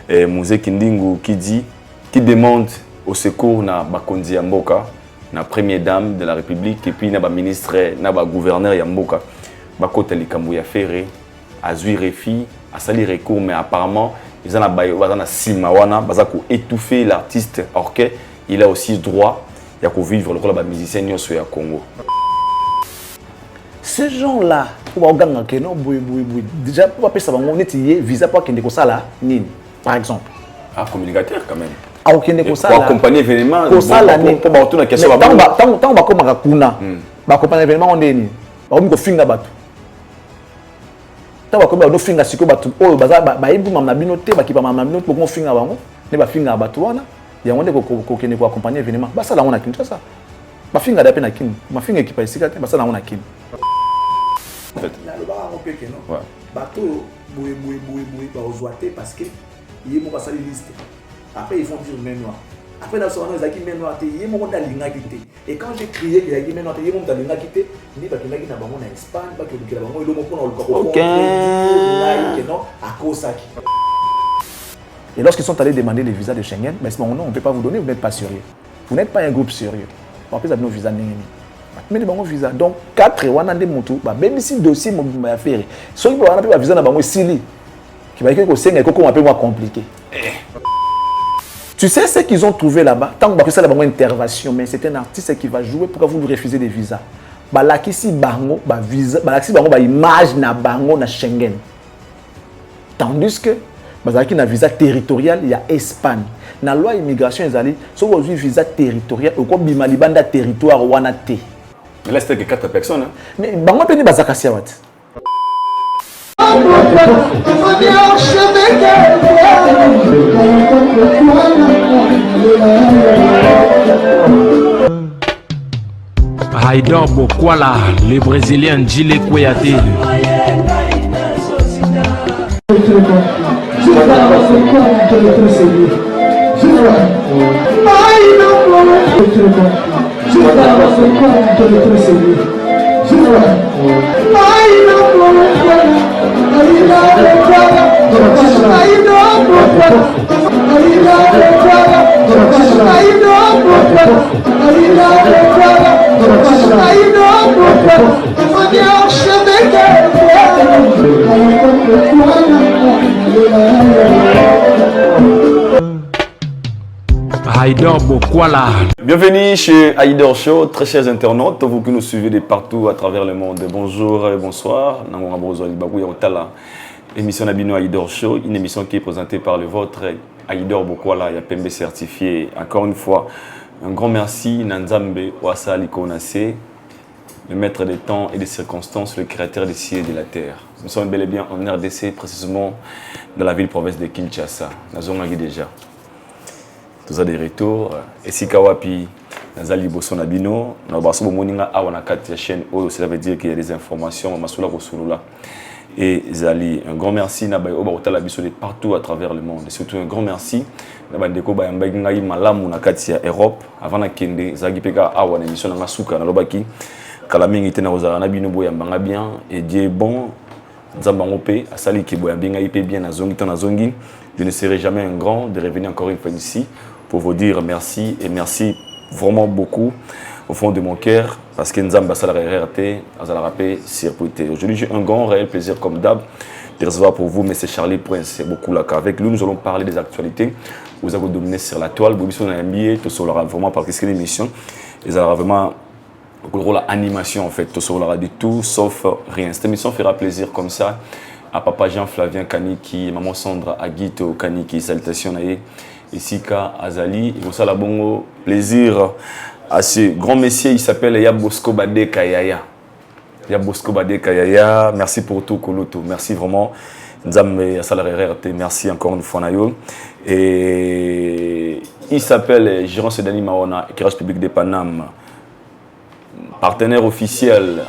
Mouzé Kindingu qui demande au secours na Bakonzi Yamboka, na première dame de la République et puis na ba ministre, na ba gouverneur Yamboka. Bakota likambu ya ferré, azui refi, a sali recours mais apparemment ils ont na simawana, bazako étouffer l'artiste orchestre, il a aussi droit ya ko vivre le rôle de musicien nyoso ya Congo. Ces gens-là, pour déjà pour appeler ça visa pour qu'il y ait nini par exemple. Ah, communicateur quand même. Ah, ok, pour accompagner l'événement. Pour ça l'année. Pour retourner la question. Tant on va comme à Kuna, va accompagner l'événement on est ni. Va on go finga batu. Tant va comme on finga siko batu. Oh baza ba ibu mamna binote ba kipa mamna binote pour qu'on finga bango. Ne ba finga batu wana. Ya on est ko kene ko accompagner l'événement. Ba ça là on a kin ça. Ba finga da pe na kin. Ma finga ekipa isika te ba ça là on a kin. En fait, là le bar on peut que non. Bateau boue ba ozoate parce que il est mon passage liste. Après ils font dire main noire. Après dans son ils a dit main noire, il est mon dans linga quitté. Et quand j'ai crié qu'il a dit main noire, il est mon dans linga quitté, ni ba kinga na bango na Espagne, ba que la bango il mo pona le corps. OK. Non à Kosaki. Et lorsqu'ils sont allés demander les visas de Schengen, mais non, on ne peut pas vous donner, vous n'êtes pas sérieux. Vous n'êtes pas un groupe sérieux. On peut avoir nos visas n'engeni. Mais les bango visa. Donc 4 wana nde mutu, ba même si dossier mo ma affaire. Soki ba wana pe ba visa na bango sili. Qui va que c'est un peu moins compliqué. Tu sais ce qu'ils ont trouvé là-bas? Tant que ça la bonne intervention, mais c'est un artiste qui va jouer pourquoi vous lui refusez des visas. Bah là qui si bango, bah visa, bah là qui bango, bah image na bango na Schengen. Tandis que bah là qui na visa territorial, il y a Espagne. Na loi immigration ils allaient, si vous avez visa territorial, au quoi bimalibanda territoire wana te. Mais là c'était que 4 personnes. Hein? Mais bango pe ni bazakasia wat. Haïdor Bokwala, le Brésilien Djile Kouyaté. Haïdor Bokwala. Bienvenue chez Haïdor Show, très chers internautes, vous qui nous suivez de partout à travers le monde. Bonjour et bonsoir. Émission Nabino Haïdor Show, une émission qui est présentée par le vôtre Haïdor Bokwala, PMB certifié. Encore une fois, un grand merci Nanzambe Ouassa Likonase, le maître des temps et des circonstances, le créateur des cieux et de la terre. Nous sommes bel et bien en RDC, précisément dans la ville-province de Kinshasa. Nous avons déjà. Tous des retours. Et si Kawapi, Nazali Bosso Nabino, nous avons moninga awana kati chaîne. Cela veut dire qu'il y a des informations. Masula Rosulula. Et Zali, un grand merci Nabaye Obaotala Bisso de partout à travers le monde. Et surtout un grand merci Nabandeko Bayambayi Malamu Nakatia Europe. Avant na Kende, Zagi Peka awana émission na Masuka na Lobaki. Kalamingi tena ozala Nabino Boyambanga bien. Et Dieu bon. Nzambangope, Asali qui Boyambinga IP bien na Zongi ton na Zongi. Je ne serai jamais un grand de revenir encore une fois ici pour vous dire merci et merci vraiment beaucoup au fond de mon cœur parce que Nzamba Salara RRT, Azalarapé, Circuité. Aujourd'hui, j'ai un grand réel plaisir comme d'hab de recevoir pour vous M. Charlie Prince. C'est beaucoup là. Avec lui, nous allons parler des actualités. Vous avez dominé sur la toile. Vous avez MBA, tout ça, vraiment parce que c'est une émission. Ils auront vraiment le rôle d'animation en fait. Tout ça, de tout sauf rien. Cette émission fera plaisir comme ça à papa Jean-Flavien Kaniki, maman Sandra Aguito Kaniki, salutations à Isika Azali. Et vous savez, bon plaisir à ce grand messier, il s'appelle Yabosko Bade Kayaya. Yabosko Bade Kayaya, merci pour tout, Koloto. Merci vraiment. Merci encore une fois. Et il s'appelle Jérôme Sedani Maona, éclairage public de Paname. Partenaire officiel,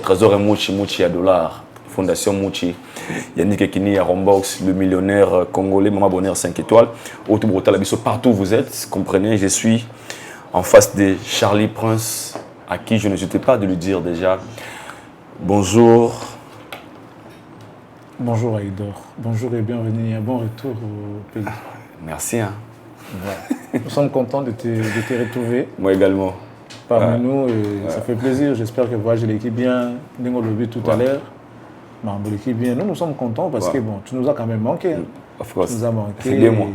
Trésor Mouchi Mouchi à dollars. Fondation Mouchi, Yannick Ekini à Rombox, le millionnaire congolais, Maman Bonheur 5 étoiles. Partout où vous êtes, comprenez, je suis en face de Charlie Prince, à qui je n'hésitais pas de lui dire déjà bonjour, Bonjour Aïdor, bonjour et bienvenue, un bon retour au pays. Merci. Hein. Voilà. Nous sommes contents de te retrouver. Moi également. Parmi nous, ça fait plaisir. J'espère que voilà, j'ai l'équipe bien, tout à l'heure. L'équipe bien. Nous sommes contents parce que bon, tu nous as quand même manqué. Hein. Of course. Tu nous as manqué. C'est 2 mois.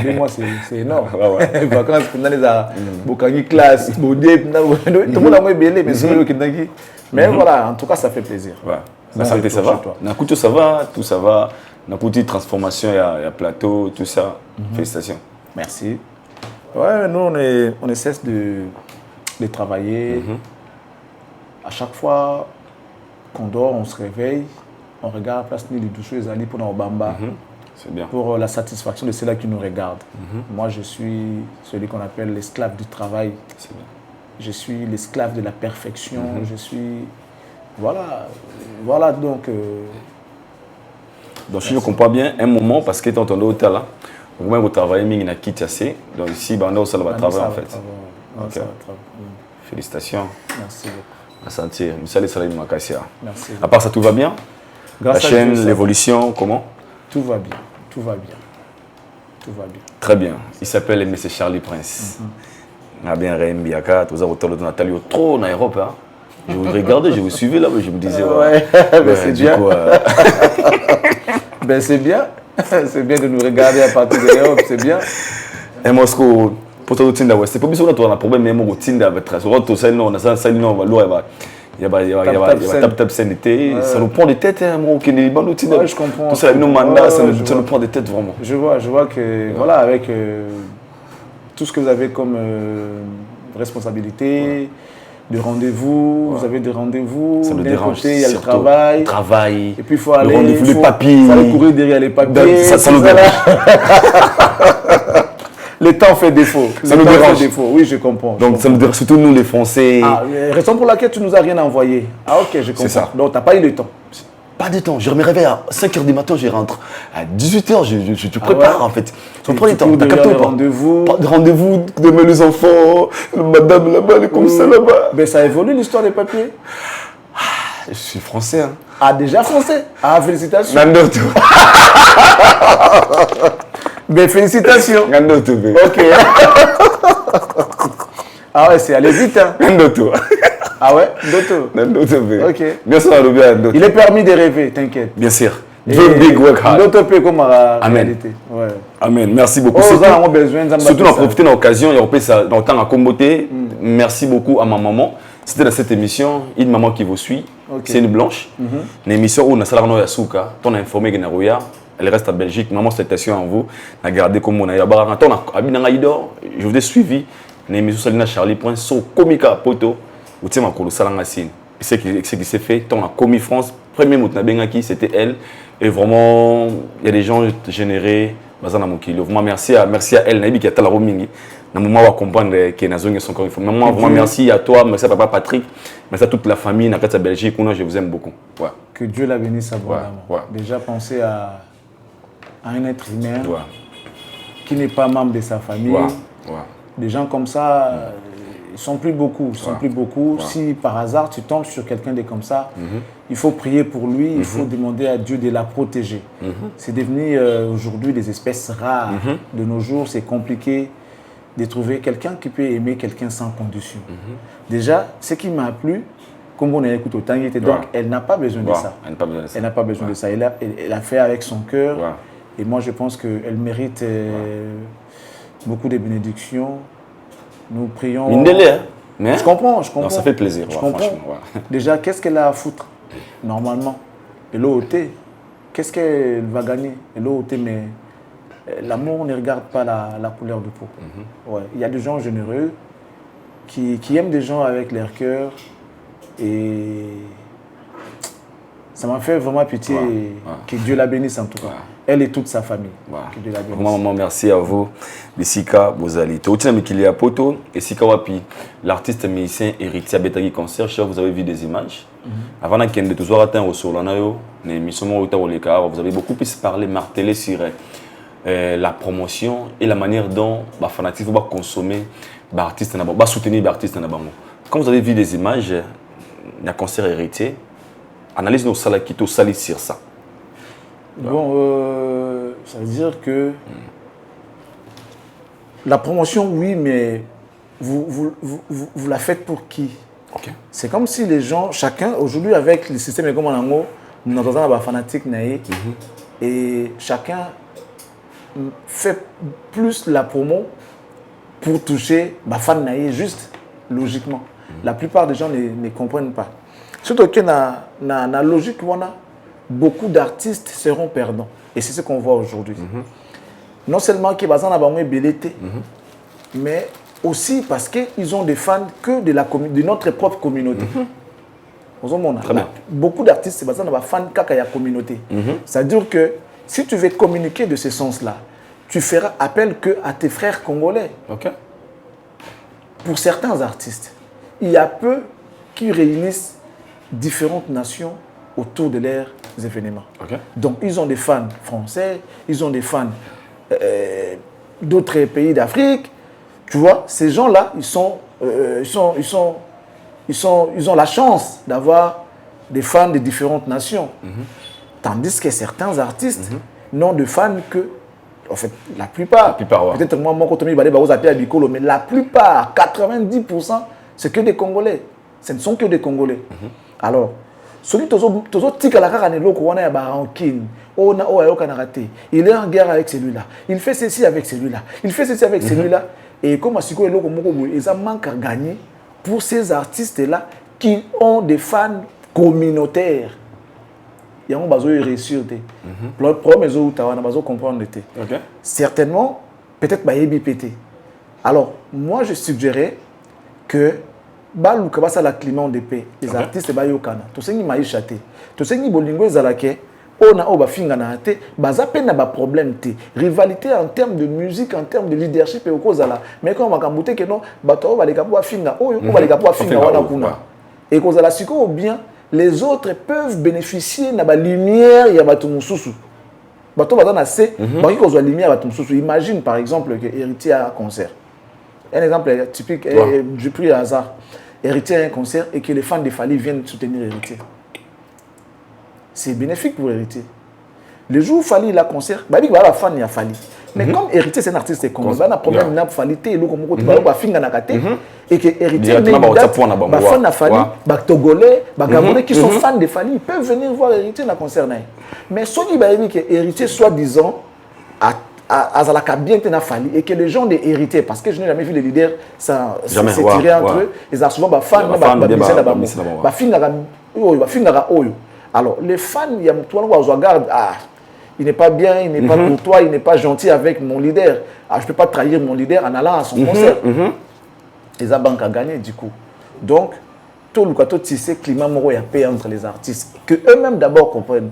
2 mois, c'est énorme. Les vacances, on a les classes, tout le monde a bien mais c'est le mais voilà, en tout cas, ça fait plaisir. Ouais. La santé, ça va. Nakuto, ça va, tout ça va. Nakuto, transformation, il y a plateau, tout ça. Félicitations. Merci. Ouais, nous, on ne cesse de travailler. À chaque fois qu'on dort, on se réveille, on regarde Place Nili Douchou et Zali pour nos Bamba. C'est bien. Pour la satisfaction de ceux-là qui nous regardent. Moi, je suis celui qu'on appelle l'esclave du travail. C'est bien. Je suis l'esclave de la perfection. Je suis... Voilà donc... Donc, si je comprends bien, un moment, parce que tu entends l'hôtel là, au moins vous travaillez, mais il y a qui assez. Donc, ici, on a va travailler en fait. Okay. Félicitations. Merci beaucoup. À sentir. Merci. Merci. À part ça, tout va bien? Grâce la chaîne, l'évolution, comment? Tout va bien. Tout va bien. Tout va bien. Très bien. Il s'appelle M. Charlie Prince. On a bien Rémbiaka, tout ça, autour de Nathalie, trop en Europe. Hein. Je vous regardais, je vous suivais là, mais je me disais, ouais, c'est bien. Coup, ben c'est bien. C'est bien de nous regarder à partir de l'Europe, c'est bien. Et moi, pour tout le monde, c'est pas besoin de un problème, mais moi, je avec ça. Surtout, ça, non, ça, non, il y a tap sanité, ça nous prend des têtes, hein, moi, qui n'est pas nous, je comprends. Tout ça, nos mandats, ça nous prend des têtes vraiment. Je vois que, voilà, avec tout ce que vous avez comme responsabilité, de rendez-vous, vous avez des rendez-vous, ça me dérange. Côté, il y a le travail, et puis il faut aller, les papiers, il faut aller courir derrière les papiers, ça nous dérange. Le temps fait défaut. Ça nous dérange. Oui, je comprends. Donc ça nous dérange, surtout nous les Français. Raison pour laquelle tu nous as rien envoyé. Ah ok, je comprends. C'est ça. Donc tu n'as pas eu le temps. Pas de temps. Je me réveille à 5h du matin, je rentre. À 18h, je te prépare en fait. Tu prends le temps. Tu as capté ou pas? Rendez-vous. Pas de rendez-vous, demain les enfants, madame là-bas, les comme ça là-bas. Mais ça évolue l'histoire des papiers. Je suis français. Hein. Ah, déjà français? Ah, félicitations. Nandoto. Mais félicitations. Nandoto. Ok. Ah ouais, c'est aller vite. Hein. Nandoto. Ah ouais, Nandoto. Ok. Bien sûr, Nandoto. Il est permis de rêver, t'inquiète. Bien sûr. Dream big, work hard. Nandoto peut comme Amen. réalité. Ouais. Amen. Merci beaucoup. Surtout, on a profité de l'occasion, il y a repris ça dans le temps à Comboté. Merci beaucoup à ma maman. C'était dans cette émission, une maman qui vous suit. Okay. C'est une blanche. Une émission où on a Salarno Yasuka. On a informé Genarouya. Elle reste à Belgique. Maman, cette attention en vous. On a gardé comme on a eu. Je vous ai suivi. Une émission Salina Charlie Prince. So, Komika Poto. Vous savez, ma Salanga Sine. Et ce qui s'est fait, on a commis France. Premier mot qui c'était elle. Et vraiment, il y a des gens générés. Vraiment, merci à elle. Naïbi qui a talaro mingi. Maman va comprendre que Nazong est encore une fois. Maman, vraiment merci à toi, merci à papa Patrick, merci à toute la famille, dans la Belgique. Je vous aime beaucoup. Ouais. Que Dieu la bénisse abondamment. Déjà penser à un être humain qui n'est pas membre de sa famille. Des gens comme ça, ils ne sont plus beaucoup. Si par hasard tu tombes sur quelqu'un de comme ça, il faut prier pour lui, il faut demander à Dieu de la protéger. C'est devenu aujourd'hui des espèces rares. De nos jours, c'est compliqué de trouver quelqu'un qui peut aimer quelqu'un sans condition. Déjà, ce qui m'a plu, comme on a écouté autant, donc elle n'a pas besoin de ça. Elle n'a pas besoin de ça. Elle a fait avec son cœur. Et moi, je pense qu'elle mérite beaucoup de bénédictions. Nous prions. Mais je comprends. Non, ça fait plaisir. Je comprends. Déjà, qu'est-ce qu'elle a à foutre normalement? Elle l'OT. Qu'est-ce qu'elle va gagner? Elle l'OT, mais l'amour ne regarde pas la couleur de peau. Ouais. Il y a des gens généreux qui aiment des gens avec leur cœur. Et ça m'a fait vraiment pitié. Que Dieu la bénisse en tout cas. Elle et toute sa famille. Que Dieu la bénisse. Vraiment, merci à vous. Bissika Bozali. Toutiana Poto et Sika Wapi, l'artiste musicien héritier Betagi Concert. Vous avez vu des images. Avant qu'il y ait toujours atteint au Solanayo, vous avez beaucoup plus parlé, martelé sur la promotion et la manière dont les fanatiques vont consommer les artistes, vont soutenir les artistes. Quand vous avez vu des images, il y a concert héritier, analyse nos salles qui sont sur ça. Bon, ça veut dire que la promotion, oui, mais vous la faites pour qui? Ok. C'est comme si les gens, chacun, aujourd'hui avec le système comme on nous avons des fanatiques et chacun fait plus la promo pour toucher les fans juste logiquement. La plupart des gens ne comprennent pas. Surtout que dans la logique, beaucoup d'artistes seront perdants. Et c'est ce qu'on voit aujourd'hui. Non seulement qu'ils ont belleté, mais aussi parce qu'ils ont des fans que de notre propre communauté. Beaucoup d'artistes, c'est des fans de la communauté. C'est-à-dire que si tu veux communiquer de ce sens-là, tu feras appel que à tes frères congolais. Ok. Pour certains artistes, il y a peu qui réunissent différentes nations autour de leurs événements. Okay. Donc, ils ont des fans français, ils ont des fans d'autres pays d'Afrique. Tu vois, ces gens-là, ils ont la chance d'avoir des fans de différentes nations. Tandis que certains artistes n'ont de fans que, en fait, la plupart ouais. Peut-être moi, mais la plupart, 90%, c'est que des Congolais. Ce ne sont que des Congolais. Alors, celui qui il est en guerre avec celui-là. Il fait ceci avec celui-là. Il fait ceci avec celui-là. Et comme ils manquent à gagner pour ces artistes-là qui ont des fans communautaires. Il y a un besoin de réussir. Le problème est où tu as besoin de comprendre. Certainement, peut-être pété. Alors, moi, je suggérais que la climat de paix, les artistes ba yokana. To sengi maisha te. To sengi bolingo ezalake ona o ba finga na te, baza pe na ba problème te. Rivalité en termes de musique, en termes de leadership et okozala. Mais quand on va kambuté que non, bato ba leka po finga oyo, ko ba leka po finga wana kuna. Et kozala siko bien, les autres peuvent bénéficier na ba lumière ya bato mususu. Bato baza na se, ba ki kozwa lumière bato mususu. Imagine par exemple que Héritier a un concert. Un exemple typique, j'ai pris le hasard. Héritier a un concert et que les fans de Fali viennent soutenir Héritier. C'est bénéfique pour Héritier. Le jour où Fali a un concert, il y a des fans de Fali. Mais comme Héritier c'est un artiste congolais, il y a un problème de Fali, et que Héritier est fan de Fali, les Togolais, les Gabonais qui sont fans de Fali, ils peuvent venir voir Héritier dans le concert. Mais ceux qui veulent que Héritier soi-disant Azalaka bien Fali et que les gens des héritiers, parce que je n'ai jamais vu les leaders s'étirer entre eux, ils ont souvent des fans, alors les fans, il y a il n'est pas bien, il n'est pas courtois, il n'est pas gentil avec mon leader. Je ne peux pas trahir mon leader en allant à son concert. Les banques a gagné du coup. Donc, tout le côté tissé climat moro y a paix entre les artistes que eux-mêmes d'abord comprennent.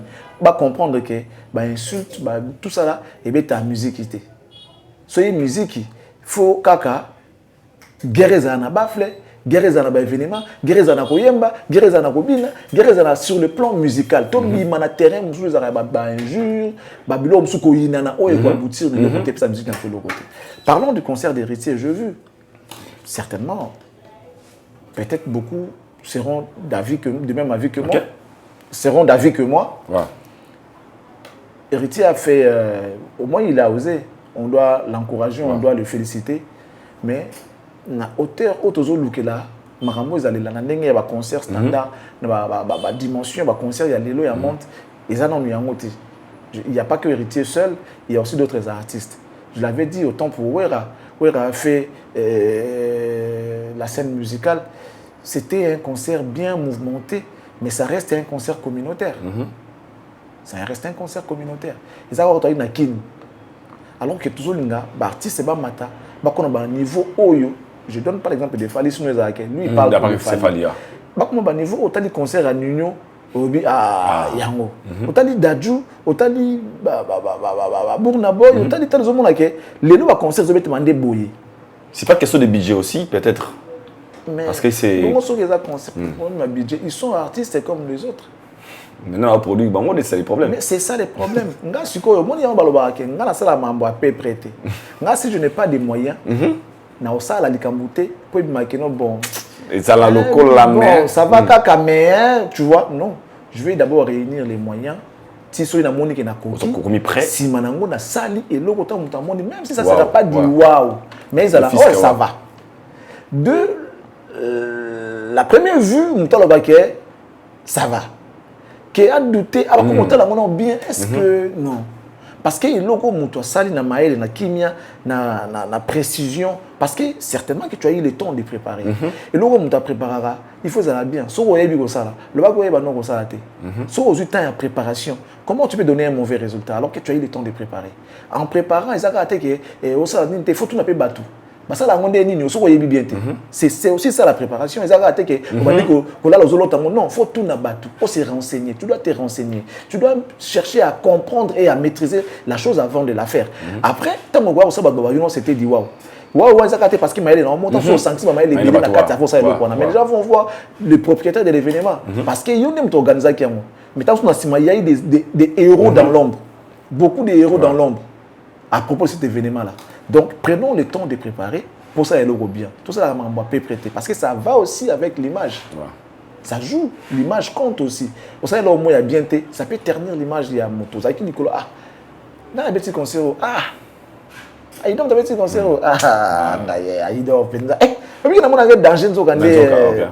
Comprendre que insulte tout ça là et bien ta musique était. Soyez musique, il faut kaka guerre na bafle, guerre na ba événement, guerre na koyemba, guerre na kobina, guerre na sur le plan musical. Tout le monde terrain musu za ba injure, ba bilo musu ko yinana o e ko aboutir de côté sa musique de l'autre côté. Parlons du concert d'Héritier, j'ai vu certainement peut-être beaucoup seront d'avis que de même avis que moi. Seront d'avis que moi. Ouais. Héritier a fait, au moins il a osé, on doit l'encourager, on doit le féliciter, mais na hauteur autozo lukela, marambo ezali la ndenge ya ba concert standard, na ba dimension, ba concert ya lelo ya monte, ezana no yango te. Il n'y a pas que Héritier seul, il y a aussi d'autres artistes. Je l'avais dit autant pour Wera a fait la scène musicale, c'était un concert bien mouvementé, mais ça reste un concert communautaire. Ça reste un concert communautaire. Et ça va être une kin. Alors que toujours les artistes c'est pas mata, ba niveau oyo. Je donne pas l'exemple de Fali Sounou Ezake. Lui il parle de Fali. Ba niveau autant de concert à Nuno obi yango. Autant de Dadju, autant de Burna Boy, autant de tels hommes là que les nouveaux concerts se mettent demander boyer. C'est pas question de budget aussi peut-être. Mais parce que c'est ils sont artistes comme les autres. Maintenant, on produit, c'est les problèmes. Mais c'est ça les problèmes. Si je n'ai pas de moyens, ça va caca, mais tu vois, non. Je vais d'abord réunir les moyens ti so na moni ke na koki prêt si manango na sali et loko ta muta moni même si ça sera pas du waouh mais ils allaient oh ça va la première vue muta lo baké ça va que a douté alors comment muta la mona bien est-ce que non parce que il loko muta sali na maele na kimia na précision parce que certainement que tu as eu le temps de préparer et loko muta préparera il faut ça bien so oyebi ko sala le ba ko yeba non ko sala té so au temps de préparation comment tu peux donner un mauvais résultat alors que tu as eu le temps de préparer en préparant ils a que au sala il faut tout na pe batou ça la monde ni so oyebi bien té c'est aussi ça la préparation ils a que on va dire que là les autres non faut tout na batou faut se renseigner tu dois te renseigner tu dois chercher à comprendre et à maîtriser la chose avant de la faire après tant mo gwa so ba c'était dit waouh ouais, c'est parce qu'il m'a aidé. On monte sur 5 mais il est dans la carte. Mais les gens vont voir le propriétaire de l'événement. Parce qu'il y a une organisation. Mais il y a eu des héros dans l'ombre. Beaucoup de héros dans l'ombre à propos de cet événement-là. Donc, prenons le temps de préparer. Pour ça, il est bien. Tout ça, on peut prêter. Parce que ça va aussi avec l'image. Ça joue. L'image compte aussi. Pour ça, il y a bien été. Ça peut ternir l'image de la moto. Ça qui dit que dans un petit concert, il doit être concert il doit penza mais il y a un danger zo kande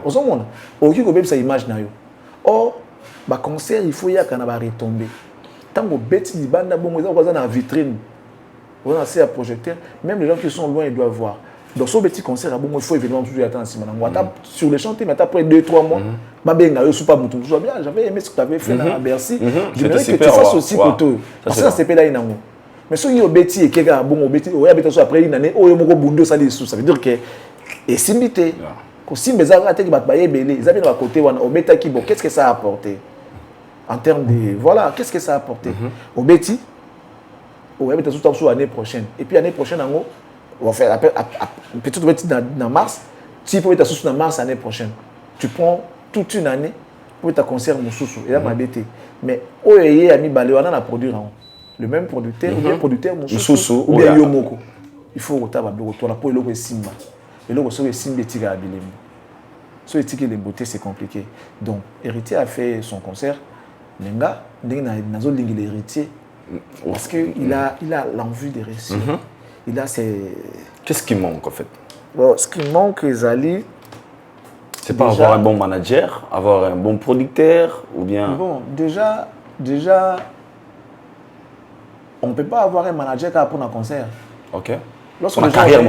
au son monde oki ko bebisa image na yo or ba concert il faut y a kana ba retomber tango beti libanda bongo za kwa na vitrine on a assez à projecteur même les gens qui sont loin ils doivent voir donc ce petit concert à bongo il faut évidemment toujours attendre si maintenant on tape sur le chantier mais après 2-3 mois ba benga yo soupa mutu toujours bien j'avais aimé ce que tu avais fait à Bercy j'aimerais que tu fasses aussi photo parce que ça c'est pas là inango mais si vous avez un quelqu'un bon après une année, vous avez ça veut dire que et simité si vous avez un côté qu'est-ce que ça a apporté en termes de voilà qu'est-ce que ça a apporté au Betty vous avez tout l'année prochaine et puis l'année prochaine on va faire peut-être dans mars si vous êtes dans mars l'année prochaine tu prends toute une année pour ta concert Moussoussou et là ma BT mais au a mis balé on a produire le même producteur ou bien producteur Moussoussou ou bien Yomoko il faut retaba retourner pour le simba et le so simba tiga abilembo so etiki les beautés c'est compliqué donc Héritier a fait son concert nenga nazo lingi l'héritier parce que il a l'envie de réussir il a ses qu'est-ce qui manque en fait ce qui manque Zali c'est pas avoir un bon manager avoir un bon producteur ou bien bon déjà on ne peut pas avoir un manager qui apprend un concert. Ok. Lorsqu'on a carrière,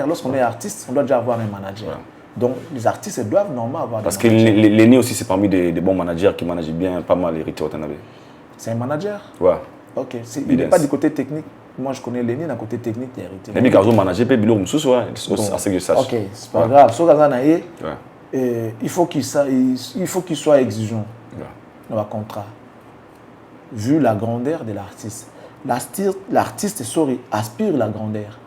lorsqu'on est artiste, on doit déjà avoir un manager. Ouais. Donc les artistes doivent normalement avoir parce que l'aîné aussi c'est parmi des bons managers qui managent bien pas mal Héritier Watanabe. C'est un manager? Ouais. Ok. Il n'est pas du côté technique. Moi je connais l'aîné d'un côté technique d'Héritier. Mais Mikazo manager peut bilo Moussoussou à ce que je sache. Ok, c'est pas grave. So il faut qu'il soit exigeant dans le contrat. Vu la grandeur de l'artiste. L'artiste aspire la grandeur.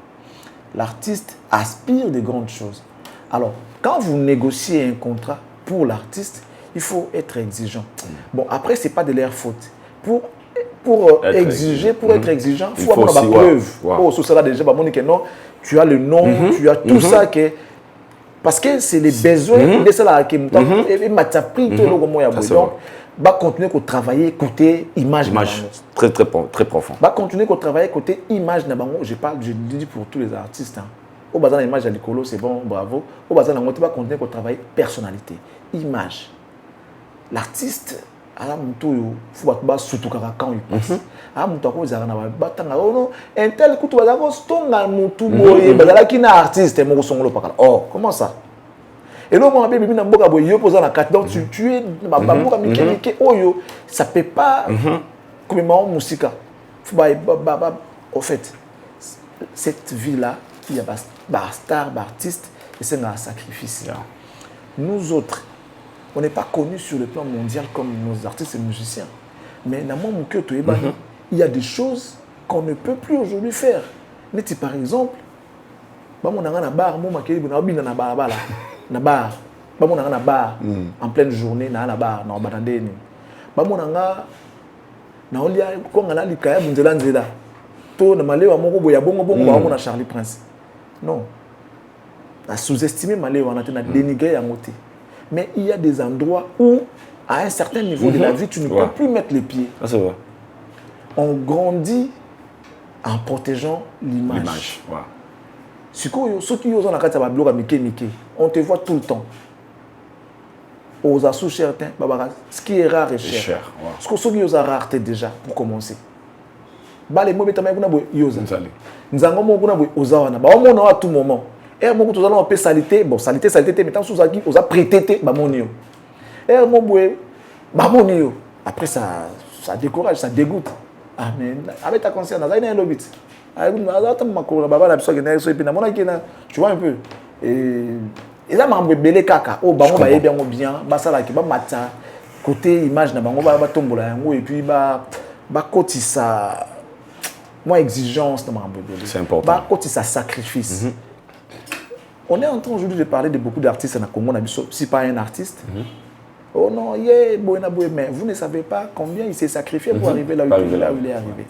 L'artiste aspire de grandes choses. Alors, quand vous négociez un contrat pour l'artiste, il faut être exigeant. Bon, après, ce n'est pas de leur faute. Pour exiger, pour être exigeant, il faut avoir la preuve. Oh, sur cela déjà, non, tu as le nom, tu as tout ça. Parce que c'est les besoins de cela qui m'ont pris tout le moment. Donc, va continuer à travailler côté image. Très profond. Va continuer à travailler côté image. Je dis pour tous les artistes. Au bazar l'image à l'écolo, c'est bon, bravo. Au bazar va continuer à travailler personnalité, image. L'artiste, à la moto, il faut pas surtout quand il passe. À la moto, il faut un tel coup, tu vas avoir un moto, qui est artiste, oh, comment ça? Et là, on a bien posé la carte. Donc, tu es ça ne peut pas comme musique. Au fait, cette vie-là, il y a des stars, des artistes, et c'est un sacrifice. Nous autres, on n'est pas connus sur le plan mondial comme nos artistes et musiciens. Mais il y a des choses qu'on ne peut plus aujourd'hui faire. Mais par exemple, na bar na bar en pleine journée na bar na batandeni na olia ko ngana likaya bunzela nzela to na malewa moko boya bongo na Charlie Prince non na sous-estimer malewa na te na dénigrer ya moté mais il y a des endroits où à un certain niveau de la vie tu ne peux plus mettre les pieds on grandit en protégeant l'image. Voilà. Ceux qui ont la carte bloc à Mickey, on te voit tout le temps. Aux assous certains, ce qui est rare est cher. Ce qui est rareté déjà, pour commencer. Les mots sont yosa. Nous avons ozawana. On a à tout moment. Et moi, nous allons appeler salité. Bon, salité, mais tant que vous avez prêté, bamonio. Et moi, après, ça décourage, ça dégoûte. Ah, mais avec ta conscience, ça a un lobby. Tu vois un peu. Et là, je suis kaka. Oh, bah, on va bien, bah, ça là, qui va matin. Côté image, on va tomber là, et puis, bah, côté ça. Moi, exigence, c'est important. Bah, côté ça, sacrifice. On est en train aujourd'hui de parler de beaucoup d'artistes dans Congo, si pas un artiste. Oh non, mais vous ne savez pas combien il s'est sacrifié pour arriver là où il est arrivé.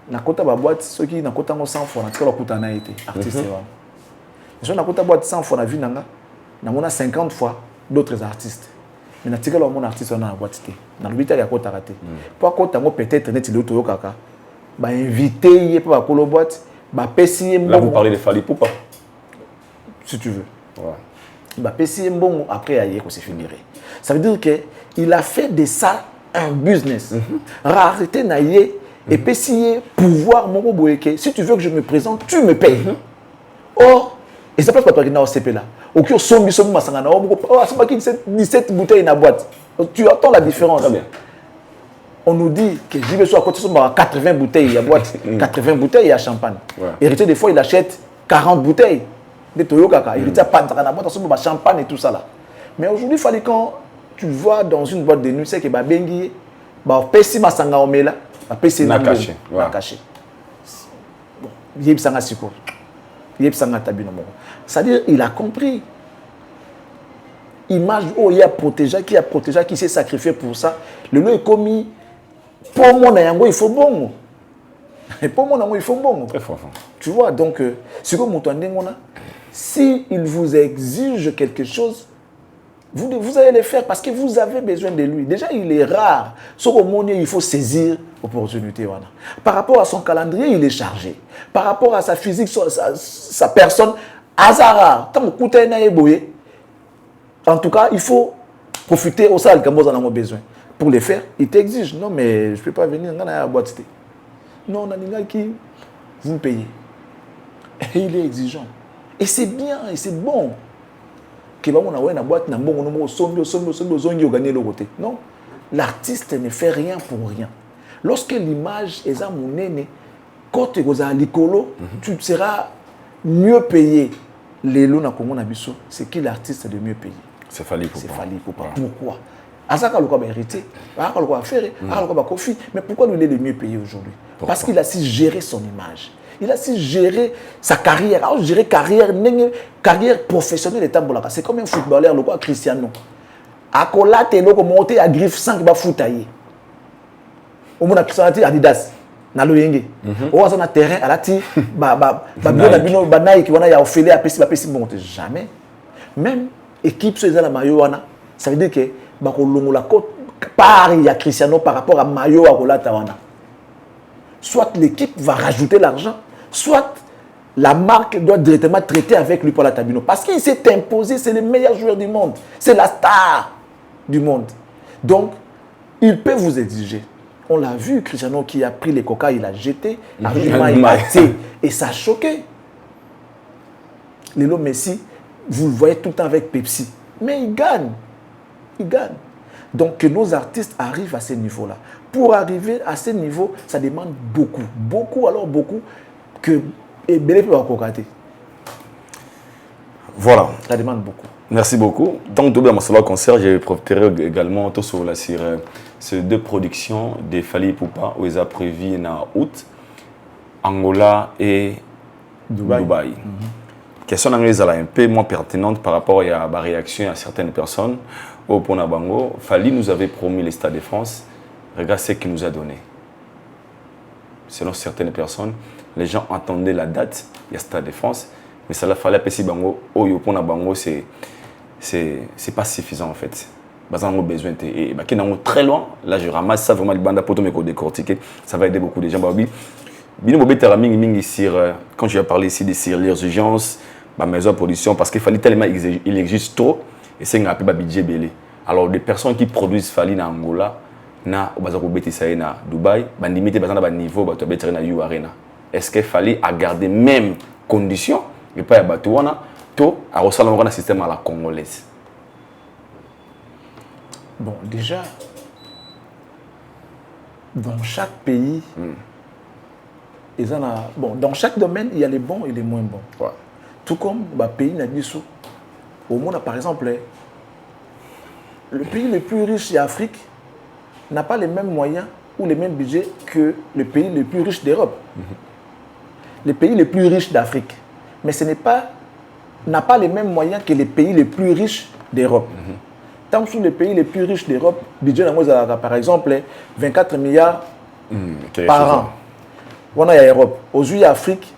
Na kota ba boîte ceux qui na kota 100 fois na tikala kutana été artiste wa. Je na kota boîte 100 fois na vie nanga na mona 50 fois d'autres artistes. Mais na tikala mon artiste na boîte té. Na lobita ya kota raté. Pour kota ngo peut-être net le toyo kaka. Ba invité yé pour ba kolo boîte, ba pesi mbongo. Là vous parlez de Fally Poupa. Si tu veux. Ouais. Ba pesi mbongo après ayer ko se finirait. Ça veut dire que il a fait de ça un business. Rareté na yé. Et puis, si pouvoir, si tu veux que je me présente, tu me payes. Or, et ça passe pas toi qui n'as pas CP là. Au cœur, c'est pas qui 17 bouteilles dans la boîte. Tu entends la différence. Très bien. On nous dit que j'y vais sur à côté de 80 bouteilles, il y a boîte. 80 bouteilles, il y a champagne. Ouais. Héritier, des fois, il achète 40 bouteilles de Toyo Kaka. Héritier, pas de champagne et tout ça là. Mais aujourd'hui, il fallait quand tu vois dans une boîte de nuit, c'est que Bengi, Pessi Masanga Omela. Nakaché. Bon, c'est-à-dire il a compris. Image où il a protégé, qui s'est sacrifié pour ça. Le lot est commis. Pour mon ayango, il faut bon. Et pour mon ayango, il faut bon. Très fort. Tu vois, donc, si il vous exige quelque chose, vous allez le faire parce que vous avez besoin de lui. Déjà, il est rare. Sur le monde, il faut saisir l'opportunité. Par rapport à son calendrier, il est chargé. Par rapport à sa physique, sa personne, hasard. En tout cas, il faut profiter au salle quand vous en avez besoin. Pour le faire, il t'exige. Non, mais je ne peux pas venir dans la boîte. Non, on a des gars qui vous payez. Et il est exigeant. Et c'est bien, et c'est bon. Non, l'artiste ne fait rien pour rien. Lorsque l'image est à mon nez, quand tu es à l'icolo, tu seras mieux payé. Les lots c'est qui l'artiste de mieux payé? C'est Fally Poupa. C'est Fally Poupa. Pourquoi? Azaka le hérité, Azaka le faire, Azaka le Kofi. Mais pourquoi il est le mieux payé aujourd'hui? Parce qu'il a su gérer son image. Il a su gérer sa carrière. Alors, gérer carrière professionnelle. C'est comme un footballeur, le quoi Cristiano. Akolate, le monter à griffe 5 ba foutailler. Au moins, Cristiano Adidas. Na loyenge. Au moins, na terrain, à la ti, Nike, wana ya ofélé à pesi monte jamais. Même équipe sur la maillot wana, ça veut dire que ba ko longola côte par il y a Cristiano par rapport à maillot akolata wana. Soit l'équipe va rajouter l'argent, soit la marque doit directement traiter avec lui pour la Tabino. Parce qu'il s'est imposé, c'est le meilleur joueur du monde. C'est la star du monde. Donc, il peut vous exiger. On l'a vu, Cristiano qui a pris les coca, il a jeté, l'argument il a été, et ça a choqué. Lélo Messi, vous le voyez tout le temps avec Pepsi. Mais il gagne. Il gagne. Donc, que nos artistes arrivent à ce niveau-là. Pour arriver à ce niveau, ça demande beaucoup. Beaucoup, alors beaucoup, que Belé peut encore. Voilà. Ça demande beaucoup. Merci beaucoup. Tant que dans ce concert, j'ai profité également sur ces deux productions de Fally Poupa où ils ont prévu en août, Angola et Dubaï. Question anglaise un peu moins pertinente par rapport à la réaction à certaines personnes. Au Ponabango, Fally nous avait promis les Stades de France. Regarde ce qu'il nous a donné. Selon certaines personnes, les gens attendaient la date, il y a Stade de France, mais ça fallait appeler Bango. Au Ponabango, c'est pas suffisant en fait. Ils ont besoin de et bah, qui sont très loin. Là, je ramasse ça vraiment, le banda pour me décortiquer. Ça va aider beaucoup de gens. Bah, quand je vais parler ici sur les urgences, ma maison de production, parce qu'il fallait tellement, il existe trop, et c'est un peu de budget belé. Alors, des personnes qui produisent Fali en Angola, na Dubaï, bah, limité par niveau, bah, tu as na You Arena. Est-ce qu'il fallait garder même conditions, et pas à Batouana, tout à ressembler un système à la congolaise? Bon, déjà, dans chaque pays, dans chaque domaine, il y a les bons et les moins bons. Ouais. Tout comme le pays n'a dit ça. Au monde, par exemple, le pays le plus riche d'Afrique n'a pas les mêmes moyens ou les mêmes budgets que le pays le plus riche d'Europe. Les pays les plus riches d'Afrique. Mais ce n'a pas les mêmes moyens que les pays les plus riches d'Europe. Tant que les pays les plus riches d'Europe, le budget par exemple 24 milliards par an. On a l'Europe. Aujourd'hui, Afrique,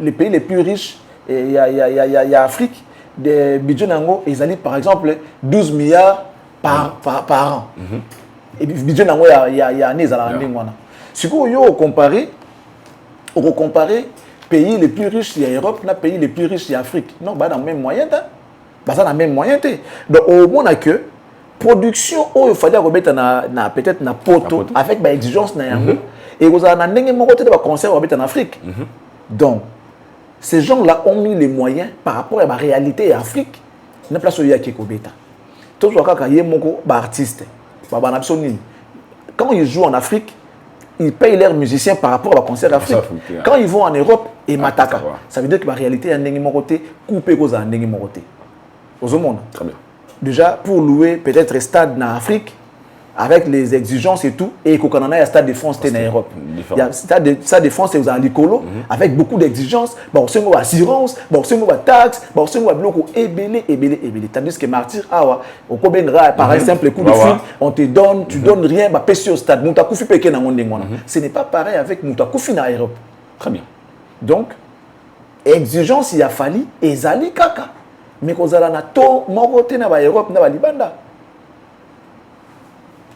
les pays les plus riches, il y a Afrique, des budgets ils allaient par exemple 12 milliards par an. Et le budget il y a année, si vous comparez pays les plus riches de l'Europe et pays les plus riches d'Afrique, non, dans le même moyen. Dans le même moyen. Donc, au moins, que production, il fallait remettre peut-être na poto avec des exigences. Et vous avez un concert en Afrique. Donc, ces gens-là ont mis les moyens par rapport à la réalité africaine. Na place où il y a qui kobeta. Tout ce qui est un artiste, quand ils jouent en Afrique, ils payent leurs musiciens par rapport au concert d'Afrique. Quand ils vont en Europe, ils m'attaquent. Ça veut dire que la réalité est un côté coupé aux un côté. Aux monde. Très bien. Déjà, pour louer peut-être un stade en Afrique, avec les exigences et tout, et qu'on en a un stade de France en Europe. Il y a un stade de France et vous avez l'Icolo, avec beaucoup d'exigences, bon, c'est une assurance, bon, c'est une taxe, bon, c'est une bloc ébélé. Tandis que Martyr, par un simple coup de fil, on te donne, tu donnes rien, bah, pèse au stade. Moutakufi peke na monde. Ce n'est pas pareil avec Moutakufi en Europe. Très bien. Donc, exigence, il a fallu, et Zali Kaka. Mais quand on a tout, mon côté, dans l'Europe, dans Libanda.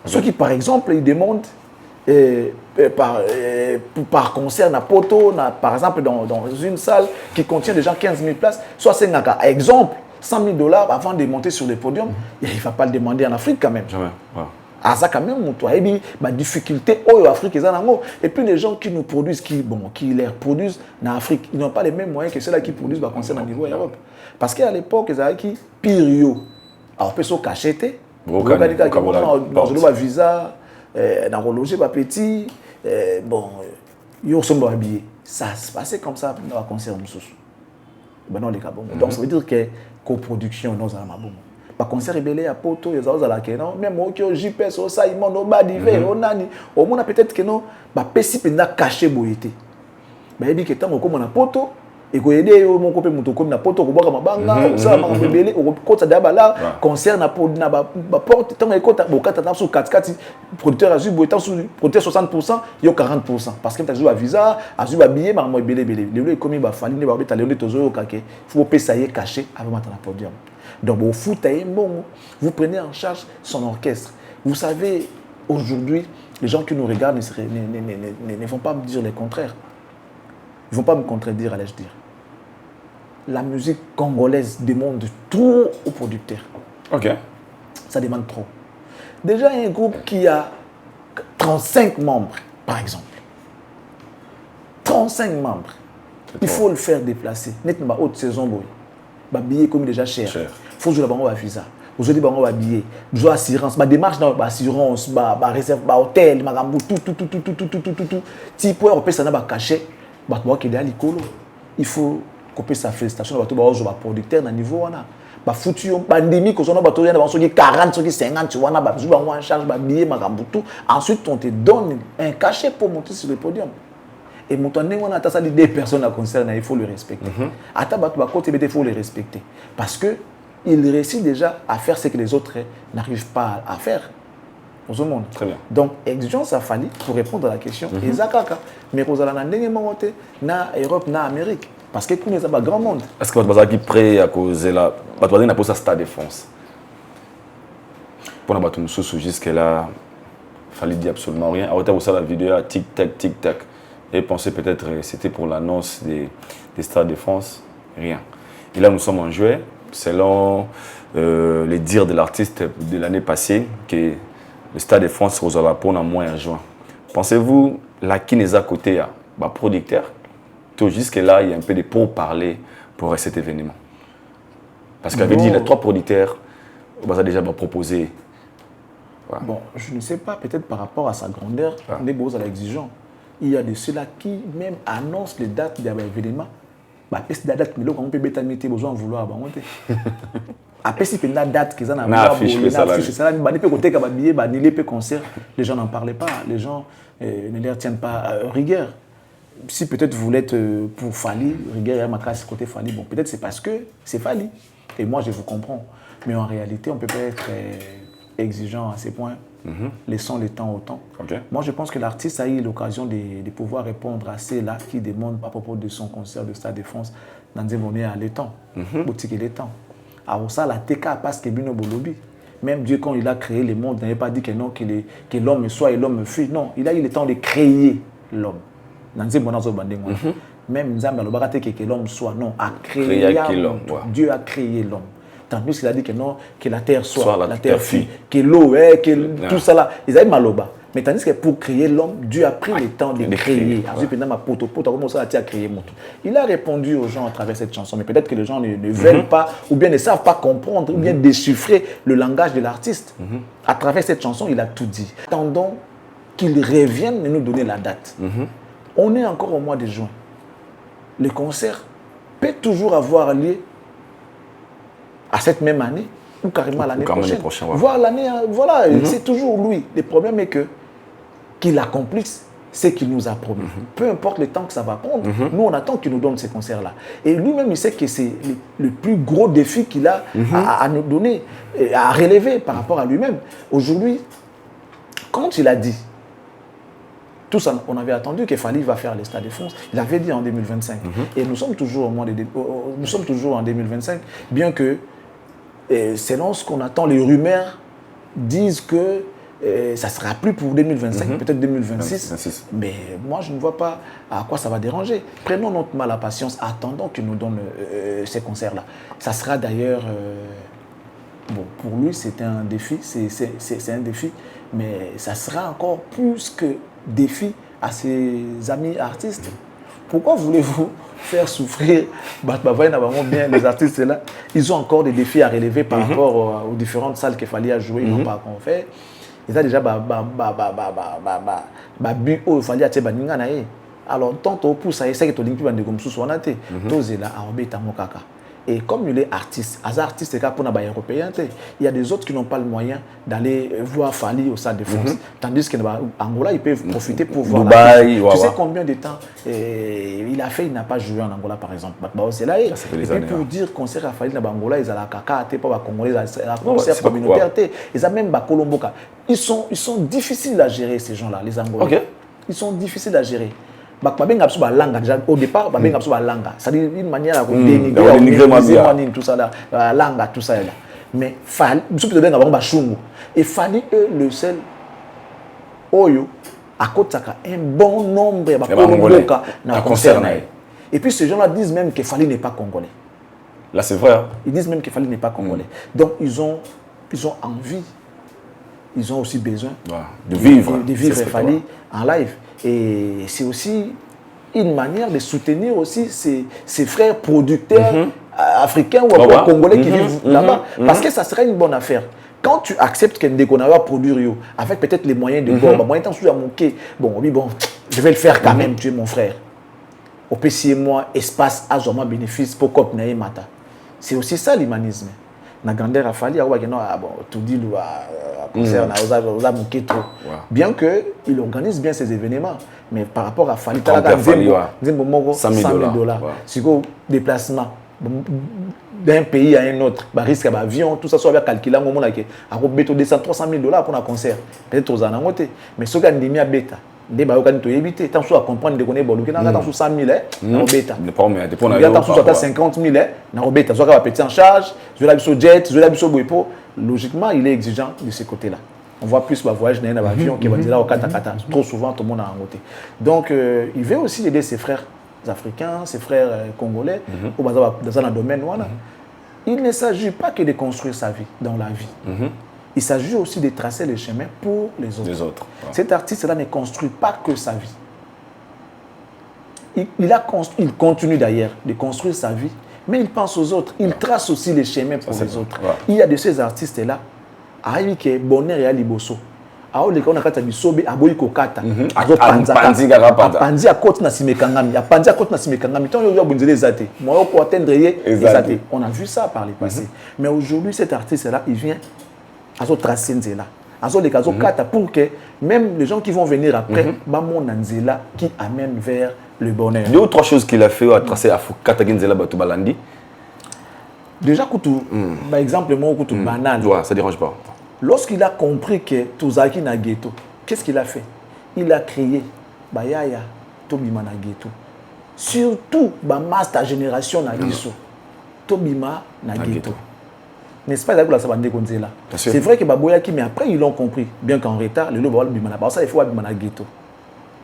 Ceux qui, par exemple, ils demandent par concert, par exemple, dans une salle qui contient déjà 15 000 places, soit c'est un exemple, $100 000 avant de monter sur le podium, il ne va pas le demander en Afrique quand même. Jamais. Ouais. Ah, ça quand même, ma difficulté en Afrique, et puis les gens qui nous produisent, qui les produisent en Afrique, ils n'ont pas les mêmes moyens que ceux-là qui produisent par concert au niveau Europe. Parce qu'à l'époque, ils avaient qui pire. Alors, peut-se cacher. Dans le visa, dans le loger, petit, bon, ils sont habillés. Ça se passait comme ça dans le concert. Donc, ça veut dire que coproduction, nous avons bon. Par concert rebelle à poto, ils ont la non, même au JPS, au Saïmon, au Badivé, au Nani, au moins peut-être que non, bah, pessi penda caché boyété. Bah, il dit que tant qu'on a poto, et qu'on aide mon copain mutoko na poto ko boka mabanga ça ma rebelle au côté d'abala concert na porte tant que côté bokata na sur 4 producteur azu boyétan sur producteur 60% yo 40% parce que tu as visa azu ba billet ma rebelle le comme ba fali ne ba beta le tozo kake faut payer caché avant de la podium. Donc au foot bon vous prenez en charge son orchestre. Vous savez aujourd'hui les gens qui nous regardent ne vont pas me dire le contraire. Ils ne vont pas me contredire, allais-je dire. La musique congolaise demande trop aux producteurs. Ok. Ça demande trop. Déjà, il y a un groupe qui a 35 membres, par exemple. 35 membres. Il faut le faire déplacer. Net ma haute saison, boy. Bah billet comme déjà cher. Il faut jouer la visa. Aujourd'hui, bah on va billet. Jouer assurance. Bah démarche dans assurance, bah réserve, bah hôtel, bah tout. Si pour européen ça n'a pas caché. Il faut couper sa félicitation de la producteur à niveau. La pandémie, quand on a 40, 50, tu vois, on a en charge de billet, ensuite on te donne un cachet pour monter sur le podium. Et on a des personnes à concerner, il faut le respecter. Il faut le respecter. Parce qu'il réussit déjà à faire ce que les autres n'arrivent pas à faire. Au monde. Très bien. Donc, exigence a fallu pour répondre à la question. Mais vous allez en Europe, en Amérique. Parce que nous avons un grand monde. Est-ce que vous êtes prêt à causer la stade de France? Pour la bateau jusque-là, il fallait dire absolument rien. À hauteur de la vidéo, tic-tac, tic-tac. Et penser peut-être que c'était pour l'annonce des Stades de France. Rien. Et là, nous sommes en juillet. Selon les dires de l'artiste de l'année passée, que le Stade de France sera pour en mois en juin. Pensez-vous, là, qui n'est à côté, producteur, jusque-là, il y a un peu de pourparlers pour cet événement. Parce qu'avait dit, les 3 producteurs, on va déjà proposé. Ouais. Bon, je ne sais pas, peut-être par rapport à sa grandeur, on est beaux à l'exigent. Il y a de ceux-là qui même annoncent les dates de l'événement. C'est la date, mais là, on peut besoin de vouloir. Après, si la date qu'ils ont affiché, les gens n'en parlaient pas, les gens ne les retiennent pas rigueur. Si peut-être vous l'êtes pour Fally, rigueur, il y a ma classe côté Fally, bon, peut-être c'est parce que c'est Fally. Et moi, je vous comprends. Mais en réalité, on ne peut pas être exigeant à ces points. Laissons le temps au temps. Okay. Moi, je pense que l'artiste a eu l'occasion de pouvoir répondre à ceux-là qui demandent à propos de son concert de Stade de France dans des monnaies à l'étang. Boutique et l'étang. Alors ça, la TK parce que Bino Bolobi. Même Dieu, quand il a créé le monde, il n'avait pas dit que non, que l'homme soit et l'homme fuit. Non, il a eu le temps de créer l'homme. Même Nzambe a dit que l'homme soit. Non, a créé l'homme. Dieu a créé l'homme. Tandis qu'il a dit que non, que la terre soit la terre fuit, que l'eau, tout ça là. Ils avaient maloba. Mais tandis que pour créer l'homme, Dieu a pris le temps de créer. Il a répondu aux gens à travers cette chanson. Mais peut-être que les gens ne veulent pas, ou bien ne savent pas comprendre, ou bien déchiffrer le langage de l'artiste. À travers cette chanson, il a tout dit. Attendons qu'il revienne et nous donner la date. On est encore au mois de juin. Le concert peut toujours avoir lieu à cette même année ou carrément l'année prochaine. Voir l'année, voilà, c'est toujours lui. Le problème est qu'il accomplisse ce qu'il nous a promis. Peu importe le temps que ça va prendre, nous on attend qu'il nous donne ces concerts-là. Et lui-même, il sait que c'est le plus gros défi qu'il a à nous donner, à relever par rapport à lui-même. Aujourd'hui, quand il a dit, tout ça, on avait attendu que Fally va faire les Stades de France. Il avait dit en 2025. Et nous sommes toujours en 2025, bien que selon ce qu'on attend, les rumeurs disent que ça ne sera plus pour 2025, peut-être 2026. Mais moi, je ne vois pas à quoi ça va déranger. Prenons notre mal à patience, attendons qu'il nous donne ces concerts-là. Ça sera d'ailleurs... bon, pour lui, c'est un défi, c'est un défi, mais ça sera encore plus que défi à ses amis artistes. Pourquoi voulez-vous faire souffrir bien les artistes là? Ils ont encore des défis à relever par rapport aux différentes salles qu'il fallait jouer, ils n'ont pas encore fait. Ils ont déjà il fallait acheter baninga na ye. Alors tant au pouce ça essaie que to linki bande comme sous sonate. Tozé là a obeta mokaka. Et comme il est artiste, artiste pour les Européens, il y a des autres qui n'ont pas le moyen d'aller voir Fally au Stade de France. Tandis qu'Angola, ils peuvent profiter pour voir Dubaï, tu sais combien de temps il a fait, il n'a pas joué en Angola par exemple. C'est là, et puis pour dire concert à Fally en Angola, ils ont la caca, pas Congolais, la concert communautaire, ils ont même Colomboka. Ils sont difficiles à gérer ces gens-là, les Angolais. Ils sont difficiles à gérer. Au départ, c'est-à-dire une manière à dénigrer tout ça là, langue, tout ça là. Mais Fally, et Fally est le seul Oyo à côté un bon nombre de concernés. Et puis ces gens-là disent même que Fally n'est pas congolais. Là c'est vrai. Ils disent même que Fally n'est pas congolais. Donc ils ont envie, ils ont aussi besoin de vivre Fally en live. Et c'est aussi une manière de soutenir aussi ses frères producteurs africains ou congolais qui vivent là-bas. Parce que ça serait une bonne affaire. Quand tu acceptes qu'un déconnateur va produire avec peut-être les moyens de bord, moyens de manquer, bon, je vais le faire quand même, tu es mon frère. Au PCM, moi, espace, azoma, bénéfice pour Kop Nae Mata. C'est aussi ça l'humanisme. Na grandeur a fallu tout dit concert bien que il organise bien ces événements, mais par rapport à Fally $100 000 si go déplacement d'un pays à un autre, risque d'avion, tout ça soit calculé au moment à 200 $300 000 pour un concert, peut-être aux anangote, mais ce gars a bêta Dès que tu as évité, tu as comprendre de connaître Boluki, tu as 100 000, tu as 50 000, tu as petit en charge, tu as jet, tu as boipo. Logiquement, il est exigeant de ce côté-là. On voit plus le voyage dans l'avion qui va dire là au Kata. Trop souvent, tout le monde a en côté. Donc, il veut aussi aider ses frères africains, ses frères congolais, dans un domaine. Il ne s'agit pas que de construire sa vie dans la vie. Il s'agit aussi de tracer le chemin pour les autres. Cet artiste-là ne construit pas que sa vie. Il continue d'ailleurs de construire sa vie, mais il pense aux autres. Il trace aussi les chemins pour les autres. Il y a de ces artistes-là, qui bonheur et aliboso. Les gens qui ont bisobe aboyi kokata apanzi a côte na simekangami apanzi a côte na simekangami tant yo bunzele zate moi pour atteindre zate. On a vu ça par le passé. Mais aujourd'hui cet artiste là il vient à tracer nzela les casos kata pour que même les gens qui vont venir après bamon nzela qui amène vers le bonheur. Il y a autre chose qu'il a fait à tracer à kata nzela batu balandi. Déjà par exemple moi kutu banane. Ouais, ça dérange pas. Lorsqu'il a compris que Tozaki na ghetto, qu'est-ce qu'il a fait? Il a créé Bayaya Tobima na ghetto. Surtout master génération na biso. Tobima na ghetto. N'est-ce pas là c'est vrai que Baboyaki, mais après ils l'ont compris, bien qu'en retard, le lobo Bima na ça il faut Bima na ghetto.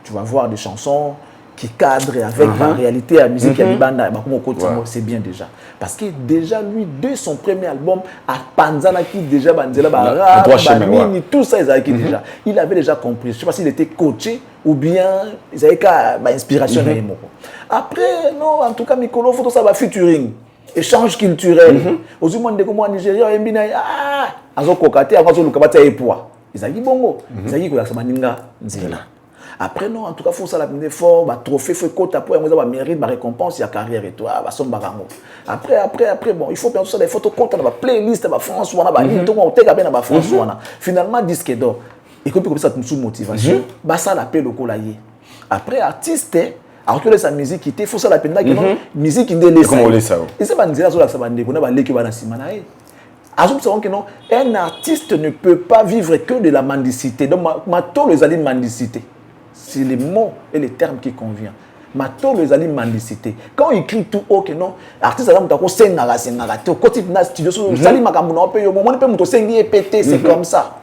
Tu vas voir des chansons qui cadrent avec la réalité la musique c'est bien déjà. Parce que déjà lui, dès son premier album, à Panzana qui déjà Banzela tout ça ils avaient déjà. Il avait déjà compris. Je ne sais pas s'il était coaché ou bien ils avaient inspiration. Après, non, en tout cas, Mikolo, photo ça va featuring. Échange culturel. Aux humains de comment Nigeria, Azo Kokate, Azo Lukabata et poids. Ils avaient dit bongo. Ils avaient dit que la Samaninga Nzela. Après, non, en tout cas, il faut ça la fort, trophée, il faut côte, après, il y a mérite, récompense, il y a carrière et tout, après, bon, il faut bien ça, des photos compte, dans la playlist, dans la France, on a tout le monde, on a France, finalement, disque d'or. Et comme ça, tu nous motivation, ça l'appelle au colayer. Après, artiste, alors que sa musique, il faut ça la peine, musique qui est comment on laisse ça? Et c'est pas une zéla, ça va qu'on a l'équipe à la simanae. Un artiste ne peut pas vivre que de la mendicité. Donc, ma les alliés mendicité. C'est les mots et les termes qui conviennent. Mato les alliés mendicité. Quand il crie tout haut que non, artiste là, c'est comme ça.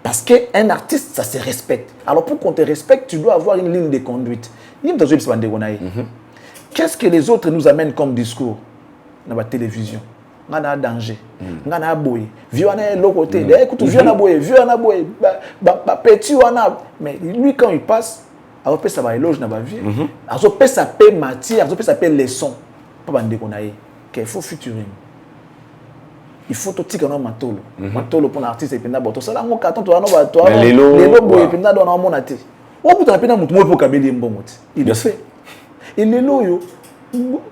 Parce qu'un artiste, ça se respecte. Alors pour qu'on te respecte, tu dois avoir une ligne de conduite. Qu'est-ce que les autres nous amènent comme discours dans la télévision? On a danger. On a boy. Vieux on a l'autre côté. Écoute, vieux on a boy. Petit on a. Mais lui, quand il passe, il peut ça va éloge dans la vie. Il peut ça payer matière, il peut ça payer leçon. Pas bande qu'on a. Qu'il faut futuring. Il faut tout tirer dans matolo. Matolo pour l'artiste et puis d'abord tout ça là mon carton toi non va toi. Les lots boy puis d'abord dans mon até. On peut taper dans mon pour kabeli mbongo. Il le fait. Et les lots yo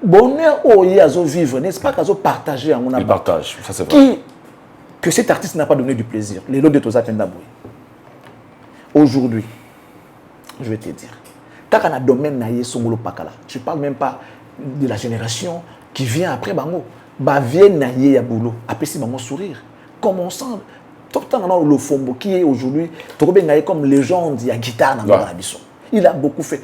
bonheur où il y a à vivre, n'est-ce pas qu'à partager en il partage, ça c'est vrai. Que cet artiste n'a pas donné du plaisir. Les lots de Toza Pendaboui. Aujourd'hui, je vais te dire, tant qu'on a domaine naïe Songolo Pakala, je ne parle même pas de la génération qui vient après Bango. Bah vient naïe ya boulot, après si Bango sourire. Comme on sent, tout le temps le Fombo qui est aujourd'hui, comme légende, il y a guitare dans la biso. Il a beaucoup fait.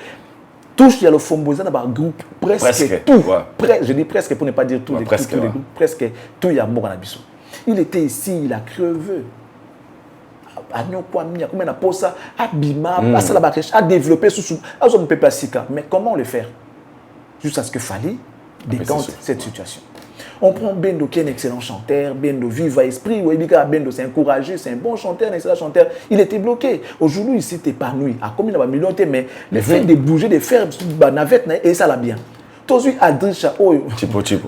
Touche, il y a le Fomboza dans un groupe, presque tout. Ouais. Je dis presque pour ne pas dire tout, les groupes, presque tout, il y a mort dans la biso. Il était ici, il a crevé. À développer mais comment le faire? Juste à ce qu'il fallait décanter cette situation. On prend Bendo qui est un excellent chanteur, Bendo vive à esprit, Bendo c'est encouragé, c'est un bon chanteur, un excellent chanteur. Il était bloqué. Aujourd'hui, il s'est épanoui. À combien il a million, mais le fait de bouger, de faire navette, et ça l'a bien. Tozu Adricha,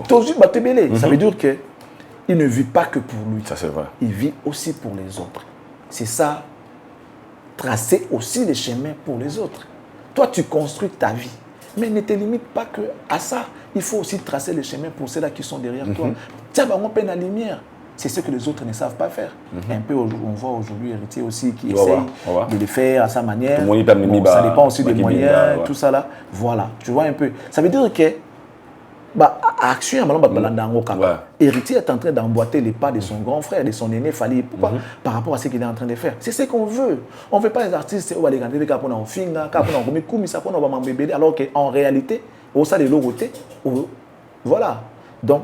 Tozu Batebele. Ça veut dire que il ne vit pas que pour lui. Ça c'est vrai. Il vit aussi pour les autres. C'est ça, tracer aussi les chemins pour les autres. Toi, tu construis ta vie, mais ne te limite pas que à ça. Il faut aussi tracer les chemins pour ceux-là qui sont derrière toi. Tiens, on peine la lumière. C'est ce que les autres ne savent pas faire. Un peu, on voit aujourd'hui Héritier aussi qui essaye de le faire à sa manière. Bon, ça dépend aussi des moyens, tout ça là. Voilà, tu vois un peu. Ça veut dire que action héritier est en train d'emboîter les pas de son grand frère, de son aîné Fally. Pourquoi? Par rapport à ce qu'il est en train de faire. C'est ce qu'on veut. On ne veut pas les artistes où les grands pour en finga, alors qu'en réalité, au sein de l'autre, voilà. Donc,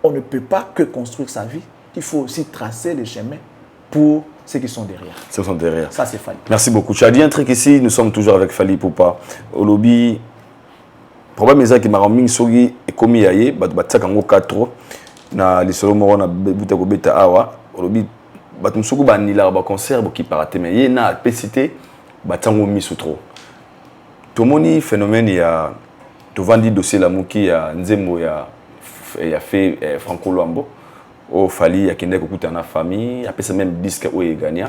on ne peut pas que construire sa vie. Il faut aussi tracer les chemins pour ceux qui sont derrière. Ceux qui sont derrière. Ça, c'est Fally. Merci beaucoup. Tu as dit un truc ici, nous sommes toujours avec Fally Ipupa. Au lobby, problème est que Maraming Sogi est commis à y, battak en 4 na les solo moro na buta ko beta awa. Au lobby, batum sogo banila ba concert qui paraté mais y na PCT batango mi sutro. Tomoni phénomène ya to vandi dossier la muki ya nzembo ya fait Franco Luambo. Au Fally ya kende kokuta na famille, après ça même disque où il gagne.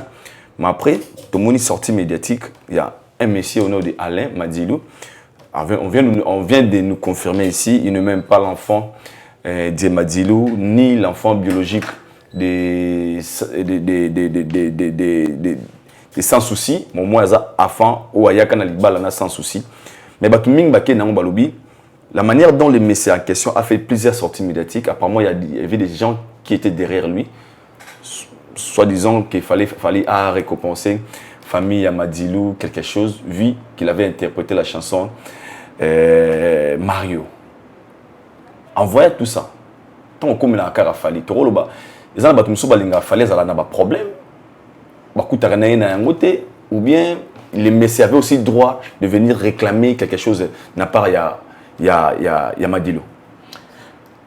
Mais après, tout le monde est sorti médiatique. Il y a un monsieur au nom de Alain Madilou. On vient de nous confirmer ici, il ne même pas l'enfant de Madilou, ni l'enfant biologique des sans souci. Mon moi, enfant, ou ayaka na libala sans souci. Mais batuming baké na balobi. La manière dont le monsieur en question a fait plusieurs sorties médiatiques, apparemment il y avait des gens qui étaient derrière lui, soi-disant qu'il fallait récompenser famille Amadilou quelque chose, vu qu'il avait interprété la chanson Mario. En voyant tout ça, tant qu'on a un Fally, les gens ont un problème, ou bien les messieurs avaient aussi le droit de venir réclamer quelque chose n'a pas il y a Madilou.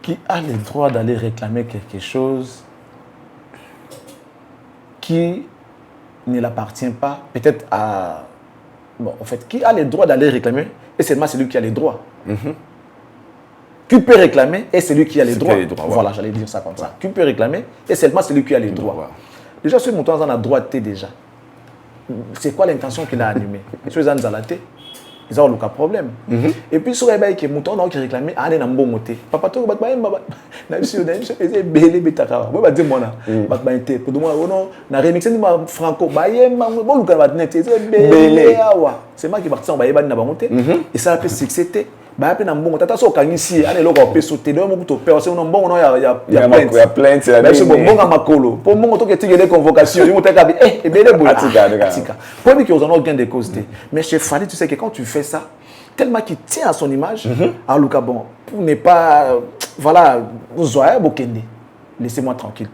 Qui a le droit d'aller réclamer quelque chose qui ne l'appartient pas, peut-être à... Bon, en fait, qui a le droit d'aller réclamer, et seulement celui qui a les droits. Qui peut réclamer, et celui qui a les droits. Voilà, j'allais dire ça comme ça. Qui peut réclamer, et seulement celui qui a les droits. Déjà, ce montant dans la droite déjà. C'est quoi l'intention qu'il a animée? Sur les anzalaté, ils ont aucun problème. Et puis, sur les bails qui mouton qui réclament, allez dans bon côté. Papa, tu vas pas Franco, c'est moi qui parti en baïe na bangote et ça a fait succès. Bah pe na mbongo tata so kangisi ane loko pe sauter do mo to pe c'est un mbongo no ya plainte mais c'est bon mbongo makolo pour mbongo to que tu les convocations ils monter kabi ebele bola atika pour lui qui ont gain de cause mais chez Fally tu sais que quand tu fais ça tellement qu'il tient à son image à Luka bon pour ne pas voilà zoya bokende laissez-moi tranquille.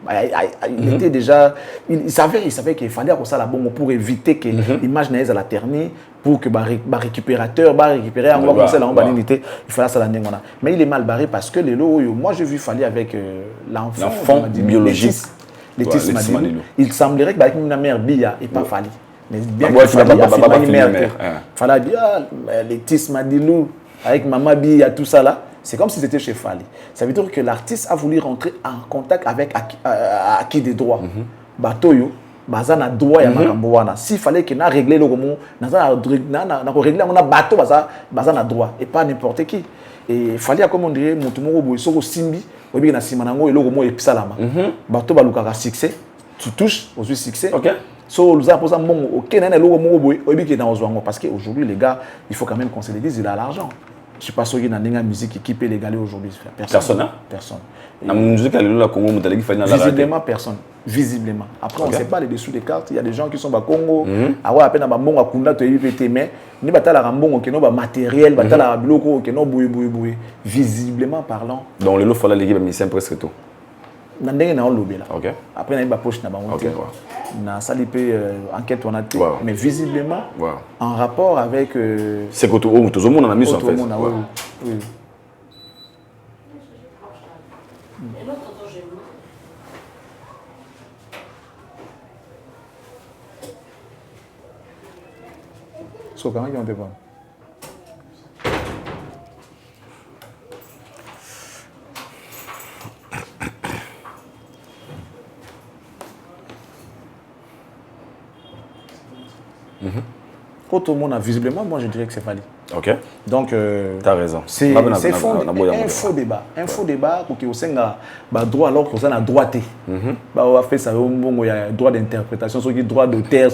Il était déjà, il savait qu'il fallait pour ça la bombe pour éviter que l'image n'aille à la ternie, pour que récupérateur, récupérer en il fallait ça la nengona. Mais il est mal barré parce que les lots, moi j'ai vu Fally avec l'enfant biologique, Letis Madilou. Il semblerait que ma mère Bia et pas Fally. Mais bien Fally dit Letis Madilou avec maman Bia tout ça là. C'est comme si c'était chez Fally. Ça veut dire que l'artiste a voulu rentrer en contact avec acquis des droits. Batoyo, baza na droit ya makambo wana. S'il fallait qu'il n'a réglé le roman, na réglé on a bateau baza na droit et pas n'importe qui. Et Fally a comme on dirait mutumo boy soko simbi, obi na simanango et le roman et pisalama. Bateau balukaka succès, tu touches au succès. OK. So nous avons posé un bon OK na le roman boy obi qui est dans ozwango parce que aujourd'hui les gars, il faut quand même qu'on se le dise, il a l'argent. Je ne sais pas si il y a une musique qui peut l'égaler aujourd'hui. Personne. Personne. La musique à l'Union Congo, visiblement, personne. Visiblement. Après, on ne sait pas les dessous des cartes. Il y a des gens qui sont au Congo. Ah à peine à Bambo, à Kunda, tu es mais ni batala rambon, qui n'ont matériel, batala biloko, qui n'ont boui. Visiblement parlant. Donc, le lot, il fallait l'équipe, mais c'est presque tout. Après, on a une poche. Na salipé enquête on a été mais visiblement en rapport avec c'est que tout le monde en a mis en fait. Oui. So comment ils ont débat. Quand tout le monde a visiblement, moi je dirais que c'est Fally. Ok. Donc, tu as raison. C'est un faux débat. Un faux débat pour que vous ayez un droit alors que vous avez un droit. On va faire ça, il y a un droit d'interprétation, il y a un droit d'auteur,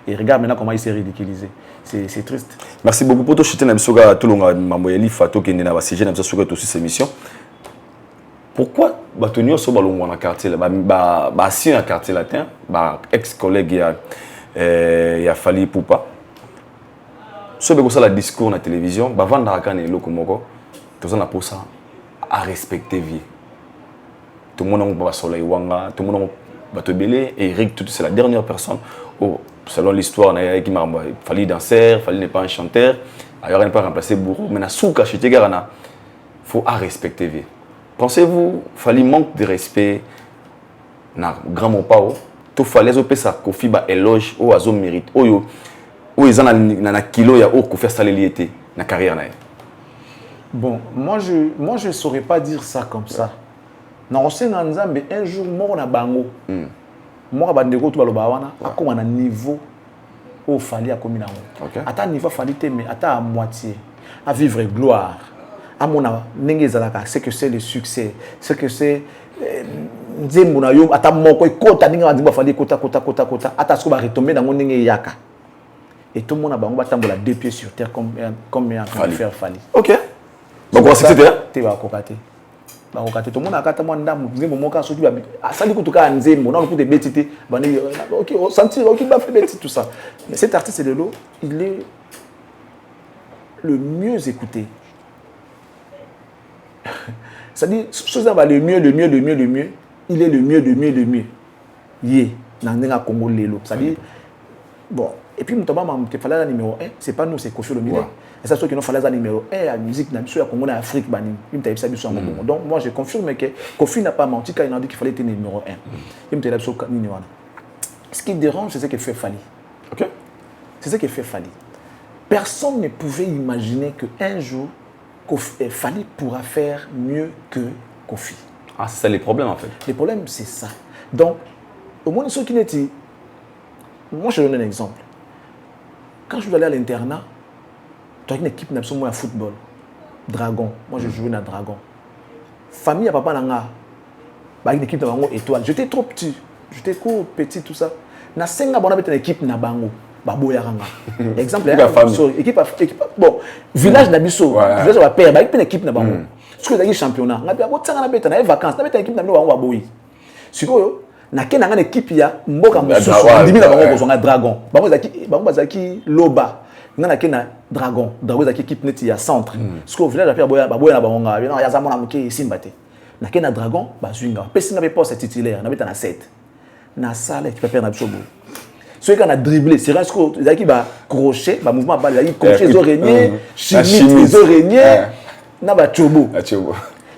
et regarde maintenant comment il s'est ridiculisé. C'est triste. Merci beaucoup pour tout ce que tu as dit. Mamoyeli Fato qui est dans sujet de cette émission. Pourquoi Batonio so balongwa na quartier là ba si na quartier latin ba ex-collègue ya Fali Poupa. So beko ça la discours na télévision ba vanda kana eloko moko to ça na posa à respecter vie. Tout le monde va soleil wanga, tout le monde va te belé et Eric tout c'est la dernière personne selon l'histoire na qui m'a Fali danseur, Fali n'est pas un chanteur, ailleurs il n'est pas remplacé bourreau mais na souka chez Tegarana. Faut à respecter vie. Pensez-vous qu'il manque de respect na grand mon pao to fallait opé ça kofi ba éloge au azo mérite oyo ou ils en na kilo ya o ko faire ça l'été na carrière na. Bon, moi je saurais pas dire ça comme ça. Na osenga nzambe un jour mort na bango. Moi ba ndeko to baloba wana akoma na niveau au fali akomi na ngo. Ata niveau fali te mais ata à moitié à vivre gloire. À mon avis, c'est que c'est le succès, c'est que c'est nzembo na yo ata moko ekota ninga ba fali kota ata so ba retomber dans ninga yaka. Et tout le monde a bango batambola deux pieds sur terre comme en train de faire Fali. OK. Donc on c'était tu vas kokate. Ba kokate tout le monde akata mo ndamu nzembo moka so tu ba asali kutuka nzembo na ko te betité bani OK sentir OK ba fait beti tout ça. Mais cet artiste de l'eau, il est le mieux écouté. C'est-à-dire, chose va le mieux, il est le mieux. Yé, dans le Congo Lelo. C'est-à-dire, bon, et puis, notamment, il fallait numéro 1, c'est pas nous, c'est Kofi Olomide. Et ça, c'est qu'il fallait numéro 1, la musique, la Congo, l'Afrique, donc, moi, je confirme que Kofi n'a pas menti quand il a dit qu'il fallait être numéro 1. Il me dit ce qui dérange, c'est ce que fait Fali. OK. C'est ce que fait Fali. Personne ne pouvait imaginer qu'un jour, Fali pourra faire mieux que Kofi. Ah, c'est ça les problèmes en fait. Les problèmes, c'est ça. Donc, au moins, ceux qui n'étaient. Moi, je donne un exemple. Quand je suis allé à l'internat, tu as une équipe de football. Dragon. Moi, je jouais dans Dragon. Famille à papa Nanga. Une équipe de Bango étoile. J'étais trop petit. J'étais trop petit, tout ça. Na senga bon une équipe na Bango. Baboyaranga. Exemple, équipe bon, village d'Abisso, village de père, une équipe na Bango. Ce que les championnat, on a bien na vacances, na équipe na Bango Baboyi. Sikoyo, na kenanga équipe ya mboka mususu, ndimi na Bango kozonga Dragon. Bango bazaki Loba. Na kena Dragon zaki équipe neti ya centre. Ce que village de père Baboya na Bango, na ya zamona muke simbate. Na kena Dragon bazwinga. Pesi na poste titulaire, na beta na 7. Na salle équipe père na Bisso. Ceux qui ont dribblé, c'est vrai que va crochet, va mouvement balle, il crochet les oreillers, chimie les oreillers, na ba chobo.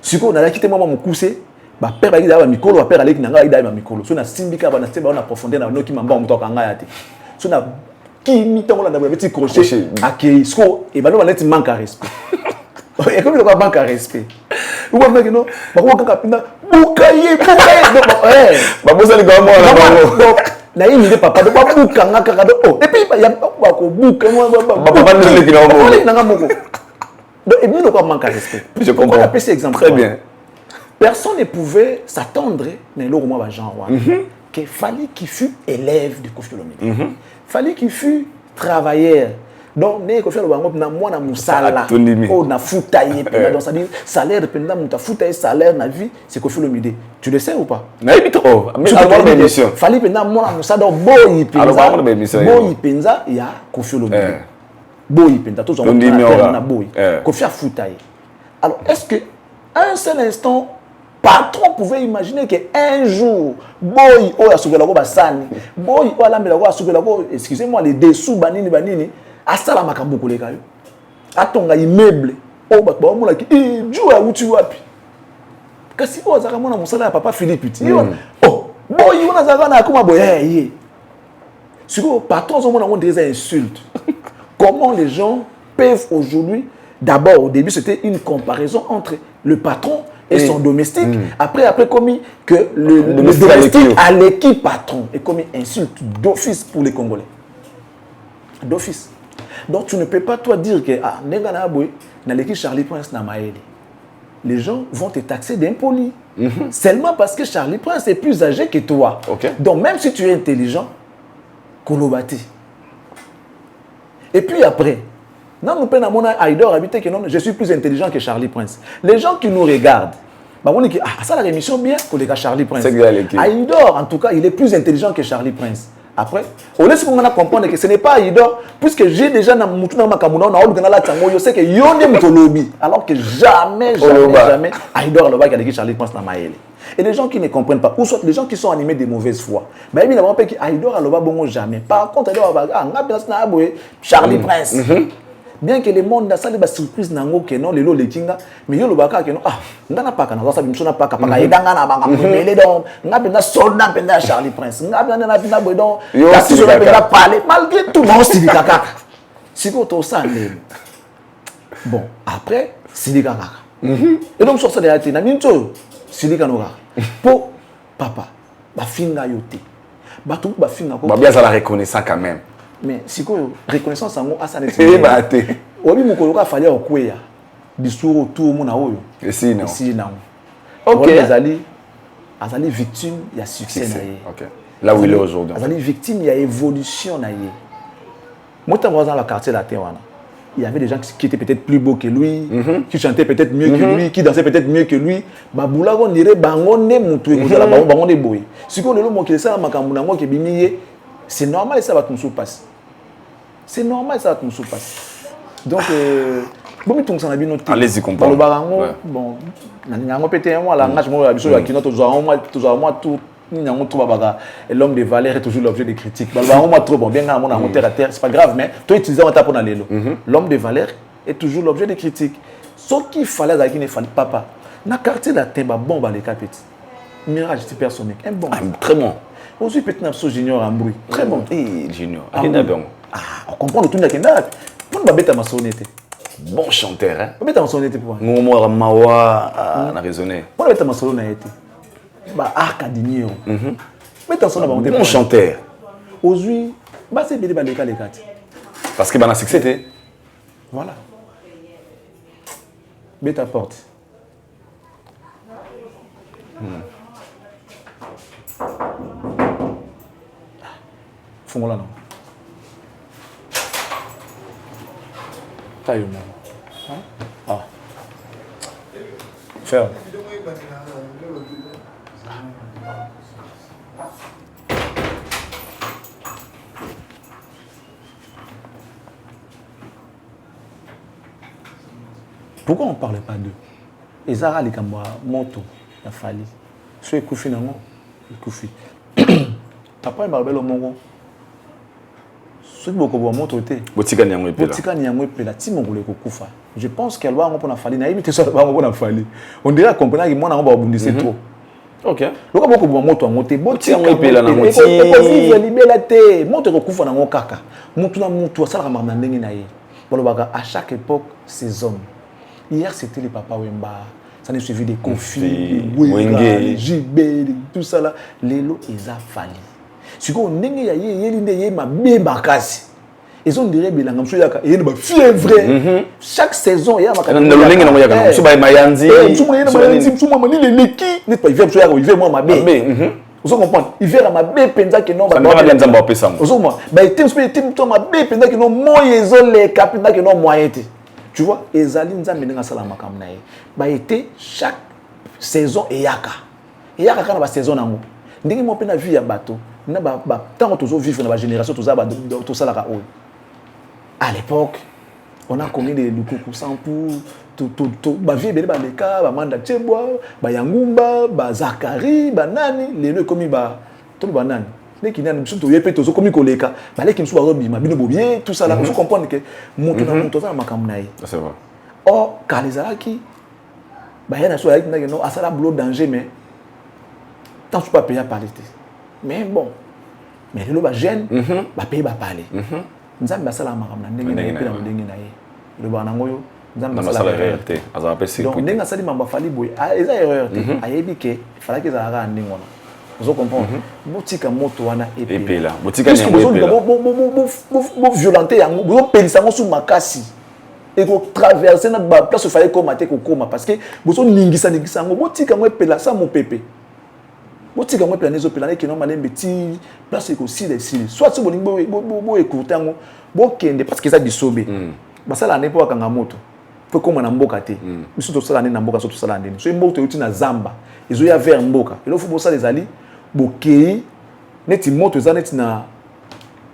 Ce qu'on a quitté moi mon coussé, ba père ba ida ba mikolo, ba père aller na ida ba mikolo. So na simbika ba na stemba na profondeur na noki mamba muto kanga yate. So na qui mitango na ba petit crochet, akei sko et ba no net manque à respect. Et comme il va manque à respect. Vous voyez que non, ba ko kanga pinda bukaye. Ba bosa li ga mo na ba. Na il n'est papa de babuka nga kaka oh et puis il y a pas ko buka papa ne le dira pas donc et bien ne pas manquer respect. Je comprends. On a cet exemple très bien. Personne ne pouvait s'attendre mais le roman va genre que Fali qui fut élève de Kofi Olomide. Fali qui fut travailleur. Donc né Kofi Olomide na moi na musala oh na futaye donc ça dit salaire pendant muta futaye salaire na vie c'est Kofi Olomide. Tu le sais ou pas? Na évite trop. Mais avant l'émission. Fali pendant moi na musala boyi penza. Boyi penza ya Kofi Olomide. Boyi penza tous on na boyi. Kofi a futaye. Alors est-ce que un seul instant patron pouvait imaginer que un jour boyi o ya subela ko basani boyi o alambela ko subela ko excusez-moi les dessous banini asala makambo koleka yo atonga immeuble o ba mona ki jour ya uti wapi kasi o zaka mona musala ya papa Philippe ti oh boyi ona zaka na akoma boye ye siko patron zo mona des insultes. Comment les gens peuvent aujourd'hui d'abord au début c'était une comparaison entre le patron et son domestique. Après commis que le domestique à l'équipe patron et commis insulte d'office pour les Congolais. D'office. Donc tu ne peux pas toi dire que ah Nengana Boy dans l'équipe Charlie Prince na maeli. Les gens vont te taxer d'impoli. Seulement parce que Charlie Prince est plus âgé que toi. Okay. Donc même si tu es intelligent, kolobati. Et puis après, non, nous prenons mon Aïdor habité que non, je suis plus intelligent que Charlie Prince. Les gens qui nous regardent, bah on dit que ah ça la émission bien que les gars Charlie Prince. Aïdor en tout cas, il est plus intelligent que Charlie Prince. Après, on laisse qu'on comprendre que ce n'est pas Aïdor, puisque j'ai déjà dans mon makamuna na olugana la tango, je sais que yonde mutolobi, alors que jamais Aïdor le va qui Charlie Prince na maele. Et les gens qui ne comprennent pas, ou soit les gens qui sont animés de mauvaise foi, mais évidemment pas que Aïdor le va bon jamais. Par contre Aïdor va Charlie Prince. Bien que le monde a sali ba surprise nango que non lelo le kinga mais yo lo baka que non ah ngana paka na ça bimsona paka paka edanga na banga mele donc ngabe na soldat penda Charlie Prince ngabe na na boy donc la toujours penda parler malgré tout non si kaka si ko to ça bon après si kaka et donc sur ça de la na minto si kaka po papa ba finga yote ba tout ba finga ko ba bien ça la reconnaissant quand même. Mais si quoi reconnaissance en ça n'est pas obi mukolo ka fallait okweya discours autour mon aoyo ici non OK azali victime il y a succès na ye OK là où il est aujourd'hui azali victime il y a évolution na ye moi tant dans le quartier latin wana il y avait des gens qui étaient peut-être plus beaux que lui qui chantaient peut-être mieux que lui qui dansaient peut-être mieux que lui babula ko ndire bango ne mutu ko la bango ne boy siko lelo mo ki ça makambu na ngo ke bimiye. C'est normal ça va te nous passer. C'est normal ça va te nous passer. Donc bon tout ça na bino te. Allez-y comprendre. Bon na nyango pété moi la ngage moi biso ya kino to moi tout nyango tout babaga et l'homme de valeur est toujours l'objet de critiques. Babaga moi trop bon bien na mon terre à terre, c'est pas grave mais toi utiliser on tape na lelo. L'homme de valeur est toujours l'objet de critiques. Ce qu'il fallait à qui ne fallait papa. Na quartier la temba bon ba les capiti. Mirage supersonique. Un bon. Très bon. Aujourd'hui, peut-être junior en bruit. Très bon. Junior. On comprend le tout de la pour nous mettre ma sonneté. Bon chanteur hein. On mettre ma sonneté pour moi. Momo Mawa na raisonné. On mettre ma sonneté. Ba Arcadinho. Mettre son nom bon chanteur. Aujourd'hui, ba c'est bien les quatre. Parce que ba na succès. Voilà. Mets ta porte. Fongola non. Taille moi. Ah. Ferme. Pourquoi on ne parlait pas d'eux? Ezara les Kamboa, Moto, la Fali. Soit Koufi non, Koufi. Après, Marbel au Mongo. Soit beaucoup de Moto était. Botika Niamwe Pela. Botika Niamwe Pela. Timo Goule Koufa. Je pense qu'elle va en Fali. Naïmi, tu sais, elle va en Fali. On dirait qu'on peut dire qu'on a abondé trop. OK. Le cas beaucoup de moto à monter. Botika Niamwe Pela na moti. Et pour vivre liberté. Moto Koufa na mon kaka. Moto na moto, ça la ramène dans l'engin. À chaque époque, ces hommes. Hier, c'était les papas Wemba. Ça n'est suivi des conflits, des JB, tout ça là. Lélo, ils ont fallu. Si on n'est pas y ma bébakasi. Ils ont dit que il y a une fièvre. Chaque saison, il y a ma vous comprenez? Il vient à ma bé penza que non. Tu vois, Ezali Nzambe nga sala makambo na ye. Ba été chaque saison eyaka. Eyaka kana ba saison nango. Ndenge mo pe na vie ya bato, na ba tant toujours vivre na ba génération tous ça ba tout ça la oyo. À l'époque, on a commis des lukuku sans pour tout ba vie bele ba leka, ba manda tcheboa, ba yangumba, ba zakari, ba nani, lelo commis ba to ba nani. Les qui n'ont pas été tous comme collègues, les qui ne sont pas bien, tout ça là, vous comprenez que mon tour ça m'a camnaï. C'est vrai. Or, quand les Araki, bah il y a soit avec nous à ça la boulot danger mais tant que pas payer à parler. Mais bon, mais le bas jeune, bah payer bah parler. Nous avons ça la makamna, n'engue na n'engue na ye. Le bas nangoyo, nous avons ça la réalité. Donc n'engue ça dit mamba fali boy, ah ils a erreur. Ayebi que fallait que ça aura n'engue. Vous comprenez? Botika moto wana epela. Botika ni epela. Bo violenter yango, bo pelisa ngo sous makasi. Et ko traverser na ba place fallait komater ko koma parce que bozo ningisa ngo botika ngo epela sa mo pepe. Botika ngo epela nezo pela ne kino malembe ti place ko si les soit so bolingo bo écouter ngo bo kende parce que ça bisobe. Basala ne po akanga moto. Faut comme na mboka te. Biso to sala ne na mboka so to sala ndeni. So mboka to na zamba. Ezo ya vers mboka. Et là faut bosa les ali bokei neti moto za neti na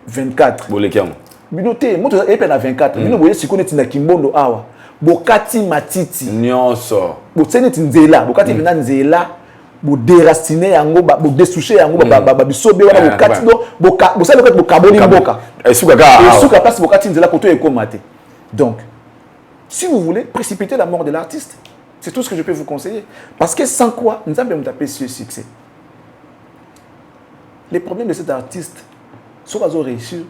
24 bolekiamo binote moto epe na 24 bino boye siko neti na kimbondo awa bokati matiti nyonso botsene neti nzela bokati bina nzela bo déraciner yango bo dessoucher yango ba bisobe wana bokati do bosala ko bokaboli mboka esuka passe bokati nzela koto ekomate. Donc si vous voulez précipiter la mort de l'artiste, c'est tout ce que je peux vous conseiller parce que sans quoi nous avons tapé sur le succès. Les problèmes de cet artiste sont pas réussir.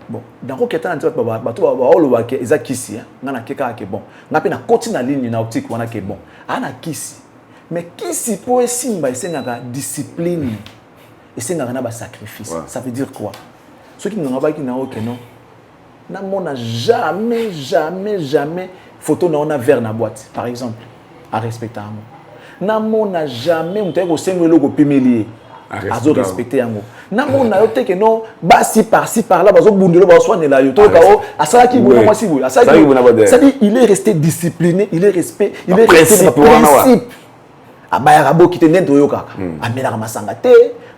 Bon, dans le cas où il y a kisi, on a quelqu'un qui est bon. On a une continue la ligne na optique, on a qui est bon. On a kisi. Mais kisi pour essayer c'est une discipline et c'est un sacrifice. Ça veut dire quoi? Ceux qui n'ont pas qui n'ont aucun nom, n'a jamais photo na on a vers na boîte, par exemple, à respecter un mot. N'a jamais on t'a au logo pimelier. Azo respecter yango nango na yote ke non basi par là bazo bundelo ba soigner la yoto kao asala ki bona moi si vous asala ki bona ça dit il est resté discipliné, il est resté principe abaya rabo ki te nendo yo kaka amela masanga te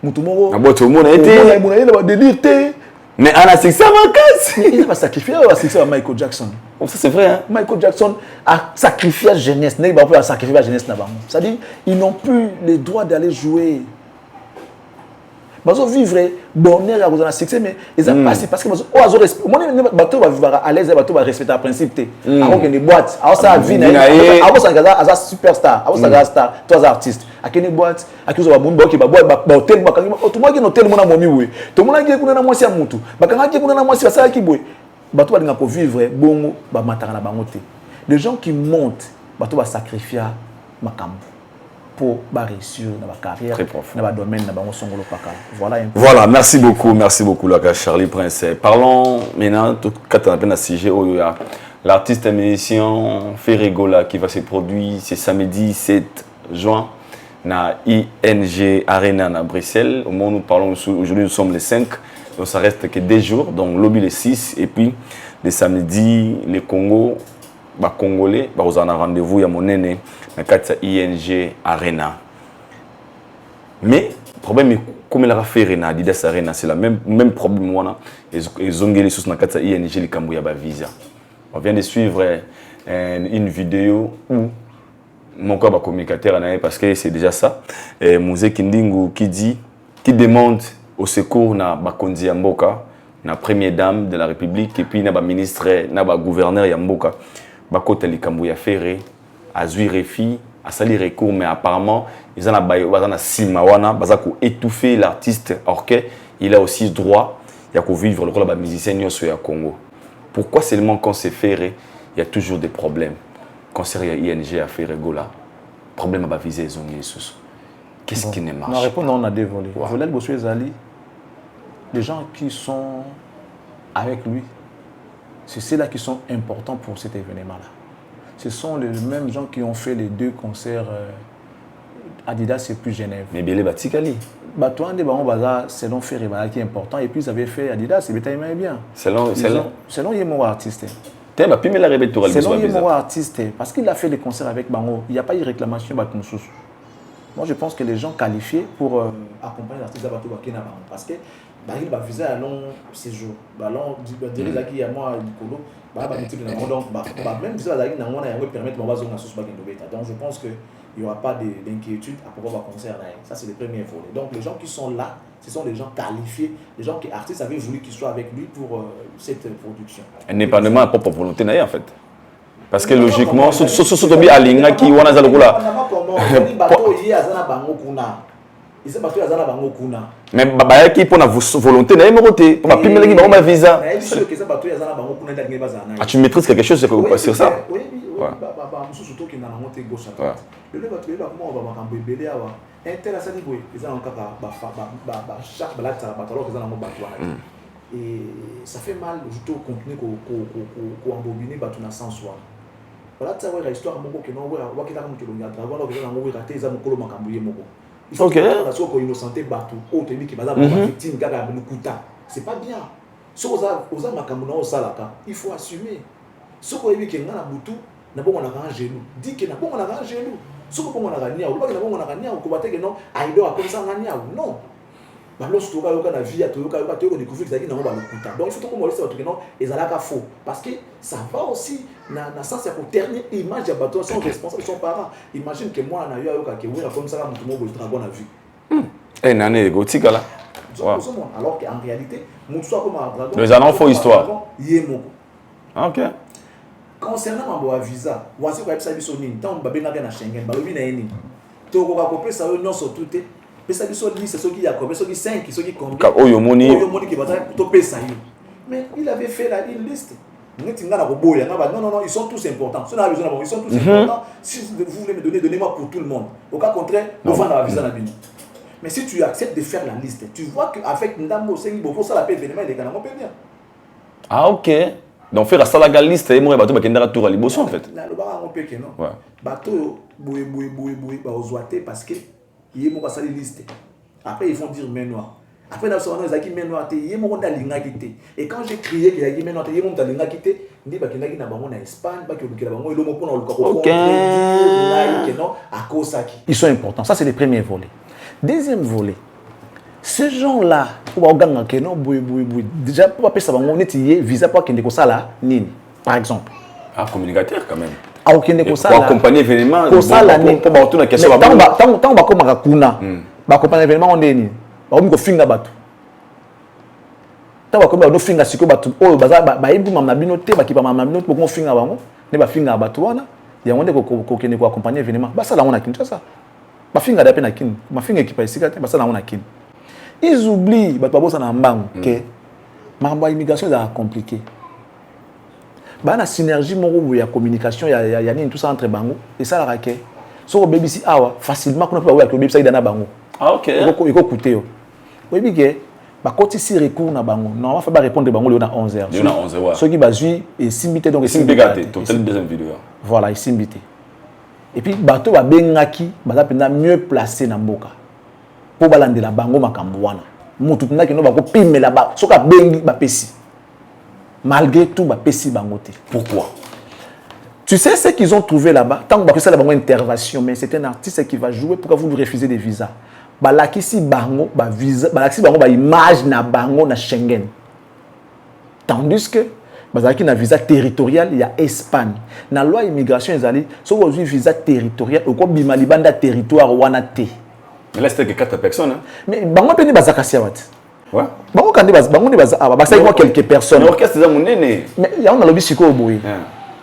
mutu moko aboto mona été mona ba délire te mais ana succès ma casse il va sacrifier au succès à Michael Jackson. Ça c'est vrai hein. Michael Jackson a sacrifié la jeunesse, n'est pas pour sacrifier la jeunesse na bango. Ça dit ils n'ont plus le droit d'aller jouer. Bazo vivre bonheur à cause de la succès mais ils ont passé parce que bazo respect moi bato va vivre à l'aise bato va respecter le principe té alors que les boîtes alors ça vie na alors ça gaza superstar alors ça gaza star toi artiste à quelle boîte à cause de bomba qui ba boîte ba hôtel ba tout moi qui hôtel mona momi we tout moi qui kuna na mwasi ya mutu bakanga qui kuna na mwasi ba ça qui boy bato ba linga ko vivre bongo ba mataka na bango té les gens qui montent bato va sacrifier makambo pour réussir dans ma carrière, dans ma domaine, dans mon songolo paka. Voilà, merci beaucoup, là, Charlie Prince. Parlons maintenant, tout cas, on a peine à sujet où il y a l'artiste et musicien Ferregola qui va se produire ce samedi 7 juin na ING Arena à Bruxelles. Au moment où nous parlons aujourd'hui, nous sommes les 5, donc ça reste que 2 jours, donc lobby les 6 et puis le samedi, les Congo. Congolais, vous en avez rendez-vous, il y a mon aîné, dans le ING Arena. Mais le problème est comme il a fait à Adidas Arena, c'est le même problème. Ils ont les choses dans le ING, les Kambouya visa. On vient de suivre une vidéo où mon corps communicateur parce que c'est déjà ça. Mouzé Kindingu qui demande au secours na Bakonzi Yamboka, la première dame de la République, et puis na ministre, na gouverneur Yamboka. Bakota Likambouya Ferré, Azui Refi, a sali recours, mais apparemment, ils ont Simawana, Bazako étouffer l'artiste, or qu'il a aussi droit de vivre le rôle de musicien au Congo. Pourquoi seulement quand c'est Ferré, il y a toujours des problèmes? Quand c'est ING à Ferré Gola, problème à viser les ongues. Qu'est-ce qui ne marche pas? La réponse, on a dévolé. Volel Bossué Zali, les gens qui sont avec lui, c'est ceux-là qui sont importants pour cet événement-là. Ce sont les mêmes gens qui ont fait les 2 concerts Adidas et puis Genève. Mais Bélé Batikali. Batouan de Baron Baza, selon Ferré qui est important, et puis ils avaient fait Adidas et Beta bien. Selon Yemo artiste. Selon Yemo artiste, parce qu'il a fait des concerts avec Bango, il n'y a pas eu de réclamation Batounsous. Moi je pense que les gens qualifiés pour accompagner l'artiste Batou Bakina Bango, parce que il va viser à long séjour. Ballon, dire qu'il y a moi du colo, même si ça permettre de faire donc je pense qu'il n'y aura pas d'inquiétude à propos de concert. Ça c'est le premier volet. Donc les gens qui sont là, ce sont des gens qualifiés, des gens qui artistes avaient voulu qu'ils soient avec lui pour cette production. Indépendamment de propre volonté en fait. Parce que logiquement, surtout à Linga qui wana zalukula. Ils sont battus à Zana Bango Kuna. Mais Babaya qui pour la volonté n'a pas voté. Pour ma pimele qui va visa. Ah, tu maîtrises quelque chose sur ça? Oui, surtout qui n'a monté gauche à droite. Le lève tu vas comment on va camber belé awa. Intéressant ni boy, ils ont encore chaque balade ça va alors qu'ils ont un bateau. Et ça fait mal surtout continuer ko embobiner bateau na sans soi. Voilà ça ouais histoire moko que non ouais wa kita comme tu le regardes avant que on va rater ça moko makambuye moko. Il faut que parce qu'on innocenté bateau autre qui va victime gaga le kuta. C'est pas bien. Si vous avez makamuna au salaka, il faut assumer. Ce qu'on dit que ngana butu na bongo na genou. Dit que na bongo na genou. Ce qu'on bongo na nia, ou pas que na bongo na nia ou ko bateke non, aido a comme ça na nia ou non. Ba lorsque tu yoka na vie, tu yoka découvrir que ça qui na ba le kuta. Donc il faut que moi laisser autre non, ezalaka faux parce que ça va aussi na sens ya ko ternir image ya bato sont responsables son parents. Imagine que moi na yoka que oui comme ça la mutu mo bo dragon na vie. Eh nané gotika là. Alors qu'en réalité, mon soit comme un dragon. Les annonces font histoire. Ok. Concernant mon visa, voici quoi ça biso nini. Tant babé na na Schengen, balobi na nini. To ko kopé ça non surtout te. Pesa biso li c'est ce qui a combien, ce qui 5, ce qui combien. Oyo moni qui va to pesa yo. Mais il avait fait la liste. Non, ils sont tous importants. Ils sont tous importants. Si vous voulez me donner, donnez-moi pour tout le monde. Au cas contraire, on va dans la visa na bino. Mais si tu acceptes de faire la liste, tu vois qu'avec Ndambo, c'est beaucoup ça la paix événement, il est quand même bien. Ah ok. Donc faire la liste et moi bateau ba kendara tour à liboso en fait. Na le bar on peut que non. Ouais. Bateau boui ba ozoaté parce que il est mon passé liste. Après ils vont dire main noire. Après dans ce moment ils main noire té, il est mon dans linga quitté. Et quand j'ai crié qu'il y a main noire té, il est mon dans linga quitté, ndi ba kendaki na bango na Espagne, ba ki la bango elomo pona luka ko. OK. Non à Kosaki. Ils sont importants. Ça c'est les premiers volets. Deuxième volet, ces gens-là, déjà, pour appeler ça, on est visa pour qu'il y ait ça nini, par exemple. Ah, communicateur quand même. Ah, ok, n'est ça pour accompagner l'événement. Pour ça, l'année. Pour avoir une question. Tant qu'on va comme à Kuna, va accompagner l'événement, on est ni. On va finir battu. Tant qu'on va finir si qu'on battu. Oh, bah, il faut m'amener noter, bah, qui va m'amener noter pour qu'on finisse avant. Ne va finir battu, on a. Il y a un monde qui est accompagner l'événement. Bah, ça, là, on a qu'une chose ça. Ma fille n'a pas kin, ma fille qui passe ici, ça n'a pas kin. Ils oublient, bah pas ça n'a pas que ma immigration est compliquée. Bah la synergie mon il y a communication, il y a tout ça entre bango et ça la raquette. So baby si awa facilement qu'on peut voir que baby ça dans bango. Ah OK. Il faut coûter yo. Oui que bah quand ici recours na bango, non on va pas répondre bango on a 11h. On a 11h ouais. Ceux qui basui et simbité donc simbité total deuxième vidéo. Voilà, simbité. Et puis bateau ba bengaki baza penda mieux placé na mboka po balandela bango makambo wana mutu penda kino ba ko pimela ba soka bengi ba pesi malgré tout ba pesi bango te. Pourquoi? Tu sais ce qu'ils ont trouvé là-bas tant que ça la bango intervention mais c'est un artiste qui va jouer pourquoi vous lui refusez des visas balakisi bango ba visa balakisi bango ba image na bango na Schengen tandis que bazaki na visa territorial il y a Espagne na loi immigration ezali so vous visa territorial au ko bima libanda territoire wana te mais là c'était que 4 personnes hein? Mais bango peni bazaka siawat ouais bango kandi bango ni baza basaki moi quelques personnes l'orchestre za monene mais ya on a lobi siko boye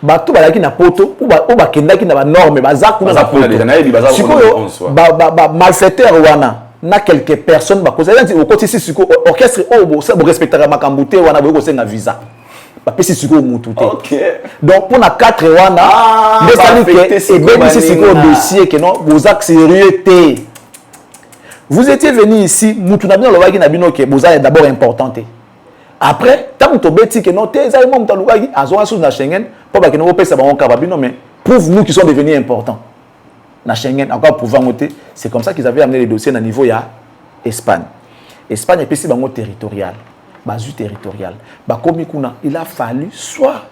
bato balaki na poto ou ba kendaki na ba norme baza kuna na poto siko ba malfaiteur wana na quelques personnes ba cause au côté siko orchestre o ça bo respectera makambuté wana bo ko senga visa. OK. Donc pour la 4 wana dossier que non vos actes sérieux. Vous étiez venu ici, mutuna bien le na bino que vous êtes d'abord important. Après, tant que beti que non té ça mo mutaluka azona sous na Schengen pour ba que non pesa ba on kababino mais prouve-nous qu'ils sont devenus importants. Na Schengen encore pouvant noter, c'est comme ça qu'ils avaient amené les dossiers à niveau ya Espagne. Espagne est pesi bango territorial. Bazu territorial. Bakomi kuna, il a fallu soit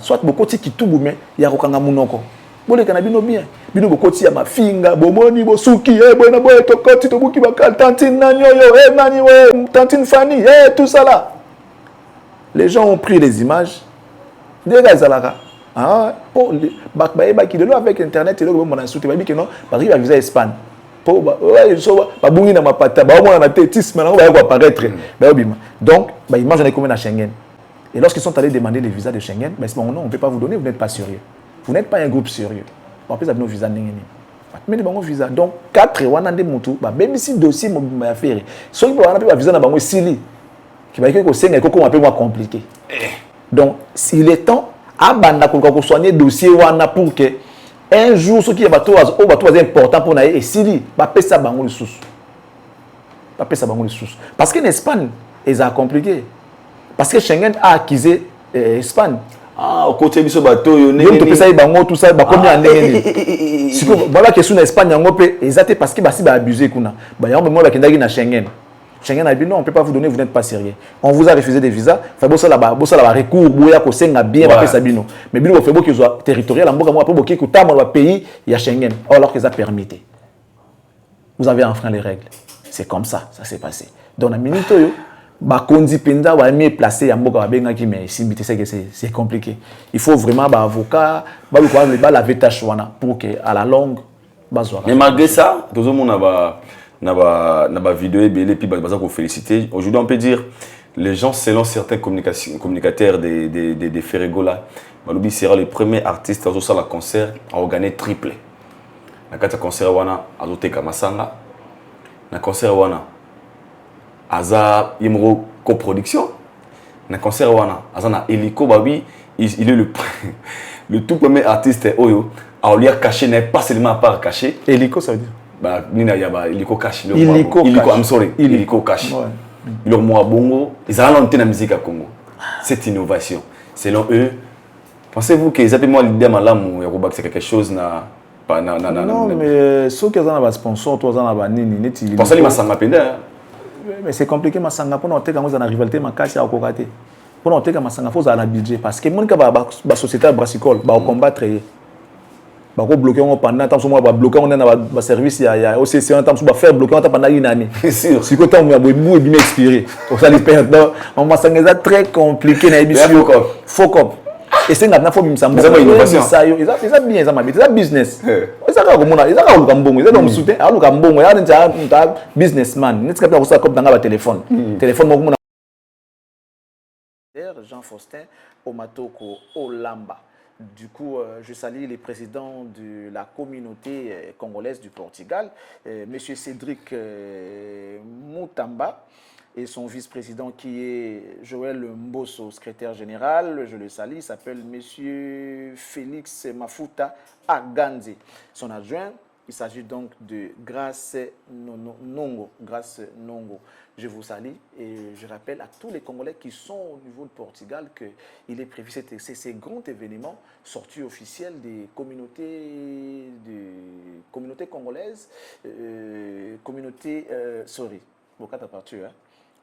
soit bokoti kitubu mais ya kokanga munoko. Bole kana bino bien. Bino bokoti ya mafinga, bomoni bosuki, bona boye tokoti tobuki bakal tantine nanyoyo, nani we, tantine Fanny, tout ça là. Les gens ont pris les images. Des gars zalaka. Ah, pour qui de l'eau avec internet et là on a sauté que non, Paris va viser Espagne. Pour bungi na mapata ba mona na tétis maintenant va apparaître donc image on est comme na Schengen et lorsqu'ils sont allés demander les visas de Schengen non on peut pas vous donner, vous n'êtes pas sérieux, vous n'êtes pas un groupe sérieux on peut avoir visa n'engeni mais bango visa donc 4 wana nde mutu ba même si dossier mo affaire so ils wana pe visa na bango sili qui va que senga ko un peu moins compliqué donc s'il est temps abanda ko soigner dossier wana pour que un jour ce qui est bateau important pour naïe et Sili ba pesa bango le sous. Ba pesa bango le sous. Parce qu'en Espagne, ils a compliqué. Parce que Schengen a accusé Espagne. Ah, au côté biso bateau yo ne to pesa bango tout ça ba combien ndenge. Si ko voilà question en Espagne yango pe exacté parce que ba si ba abusé kuna. Ba yango moi ba kendaki na Schengen. Schengen a dit non, on ne peut pas vous donner, vous n'êtes pas sérieux. On vous a refusé des visas. Il faut que vous recours, vous avez bien Sabino. Mais il faut que vous soyez territorial, il faut que vous soyez pays, il y a Schengen. Alors que ça permet. Vous avez enfreint les règles. C'est comme ça, ça s'est passé. Dans la minute, Bakondi Penda va mieux placer à Mboka Benga qui mais c'est compliqué. Il faut vraiment un avocat, la vétache pour que à la longue, mais malgré ça, tout le monde a na vidéo et puis pour féliciter. Aujourd'hui, on peut dire les gens selon certains communicateurs des Ferregola, Malobi sera le premier artiste à faire la concert à organiser triplé. Na kata concert wana azoteka masanga. Na concert wana aza yimro coproduction. Na concert wana aza na hélico babi, il est le tout premier artiste oyo à lui caché n'est pas seulement à part caché. Hélico ça veut dire Nina yaba iliko cash iliko I'm sorry iliko cash leur moi bongo ils ont lancé la musique à Congo cette innovation selon eux pensez-vous que ils appellent moi l'idée malamu ya ko c'est quelque chose na non mais ceux qui ont un sponsor toi en ba nini neti pensez les masanga penda mais c'est compliqué masanga pour noter quand on a rivalité makasi à kokate pour noter quand masanga faut à la budget parce que mon ka ba société brassicole ba combattre ba ko bloquer on pendant temps moi ba bloquer on na ba service ya OCC en temps ba faire bloquer on pendant une année sûr si ko temps ya bobu et bien expiré pour ça les perdre on m'a sangé très compliqué na émission focop et c'est ngana faut mimsambo ça innovation ça bien ça ma ça business ça ka ko mona ça ka luka mbongo ça donc soutien a luka mbongo ya nta businessman net ka ko ça comme dans ba téléphone téléphone mo mona Jean Faustin Omatoko Olamba. Du coup, je salue les présidents de la communauté congolaise du Portugal, M. Cédric Moutamba, et son vice-président qui est Joël Mbosso, secrétaire général. Je le salue, il s'appelle M. Félix Mafuta Aganze. Son adjoint, il s'agit donc de Grace Nongo. Grace Nongo. Je vous salue et je rappelle à tous les Congolais qui sont au niveau du Portugal qu'il est prévu ces grands événements, sortie officielle des communautés congolaises,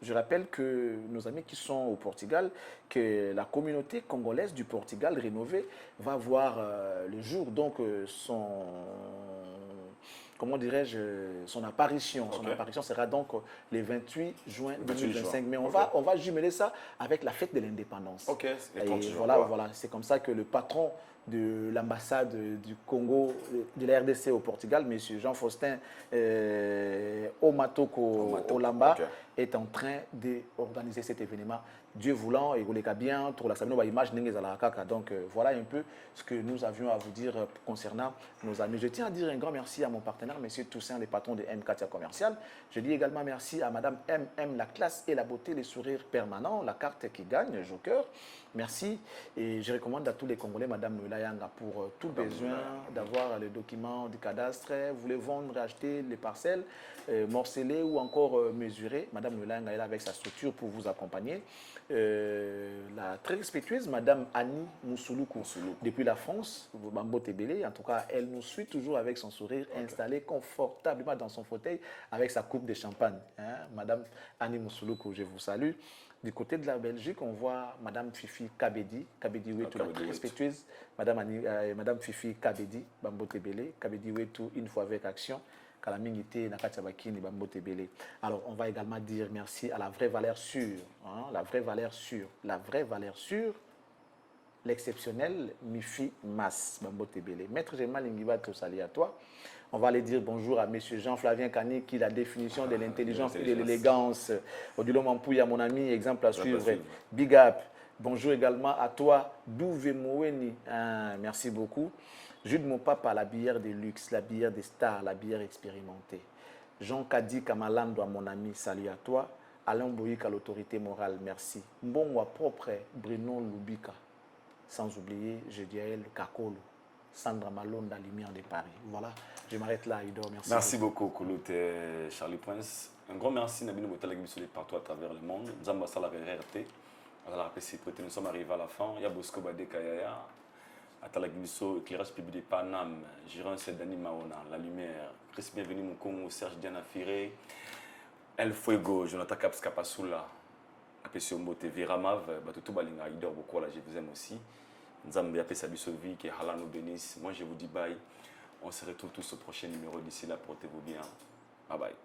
Je rappelle que nos amis qui sont au Portugal, que la communauté congolaise du Portugal rénovée va voir le jour, donc comment dirais-je, son apparition. Okay. Son apparition sera donc le 28 juin 2025. Mais on va jumeler ça avec la fête de l'indépendance. Ok. Voilà. C'est comme ça que le patron de l'ambassade du Congo, de la RDC au Portugal, M. Jean-Faustin Omatoko Olamba, est en train d'organiser cet événement. Dieu voulant, et vous les bien, pour la salle, image donc voilà un peu ce que nous avions à vous dire concernant nos amis. Je tiens à dire un grand merci à mon partenaire, M. Toussaint, le patron de M4 Commercial. Je dis également merci à Mme MM, la classe et la beauté, les sourires permanents, la carte qui gagne, Joker. Merci. Et je recommande à tous les Congolais, Mme Layanga, pour tout besoin d'avoir les documents du cadastre. Vous voulez vendre, acheter les parcelles, morceler ou encore mesurer. Mme Layanga est là avec sa structure pour vous accompagner. La très respectueuse Madame Annie Moussouloukou, depuis la France, Bambo Tébélé, en tout cas, elle nous suit toujours avec son sourire, installée confortablement dans son fauteuil avec sa coupe de champagne. Madame Annie Moussouloukou, je vous salue. Du côté de la Belgique, on voit Madame Fifi Kabedi, Wetou, la très respectueuse Madame Fifi Kabedi, Bambo Tébélé, Kabedi Wetou, une fois avec action. Alors, on va également dire merci à la vraie valeur sûre, la vraie valeur sûre, l'exceptionnel Mifi Mas, Bambo Tébélé. Maître Gémal Lingiba, tout salut à toi. On va aller dire bonjour à M. Jean-Flavien Kani, qui est la définition de l'intelligence et de l'élégance. Odilo Mampouya, mon ami, exemple à suivre. Big up. Bonjour également à toi, Douvé Moweni. Merci beaucoup. Jude mon papa, la bière de luxe, la bière des stars, la bière expérimentée. Jean Kadi Kamalando, mon ami, salut à toi. Alain Bouyik à l'autorité morale, merci. Mbongwa propre, Bruno Lubika. sans oublier, je dirais, le Kakolo, Sandra Malone, la lumière de Paris. Voilà, je m'arrête là, Aïdor. Merci beaucoup, Kouloute Charlie Prince. Un grand merci, Nabino Motalagui, partout à travers le monde. Nous avons la RRT. Nous sommes arrivés à la fin. Il y a Bosco Bade Kayaya, Atalagimiso, éclairage public de Panam, Giron Sedani Maona, La Lumière, Chris Bienvenu Moukongo, Serge Diana Firé, El Fuego, Jonathan Kapskapasula, Apesio Mbote, Viramav, Batutu Balinga, Aïdor Bokola, je vous aime aussi. Nzambe Apesa Bisovi, qui est Halano Benis. Moi je vous dis bye. On se retrouve tous au prochain numéro. D'ici là, portez-vous bien. Bye bye.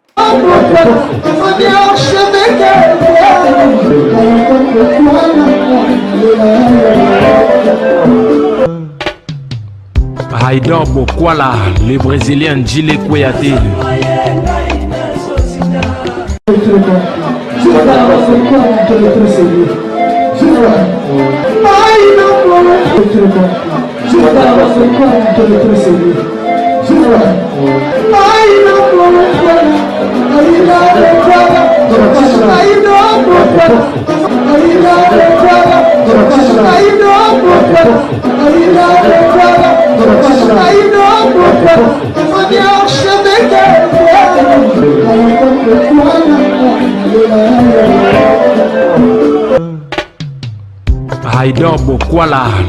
Aïdor Bokwala, le Brésilien Djile Kouyaté. Aïdor Bokwala.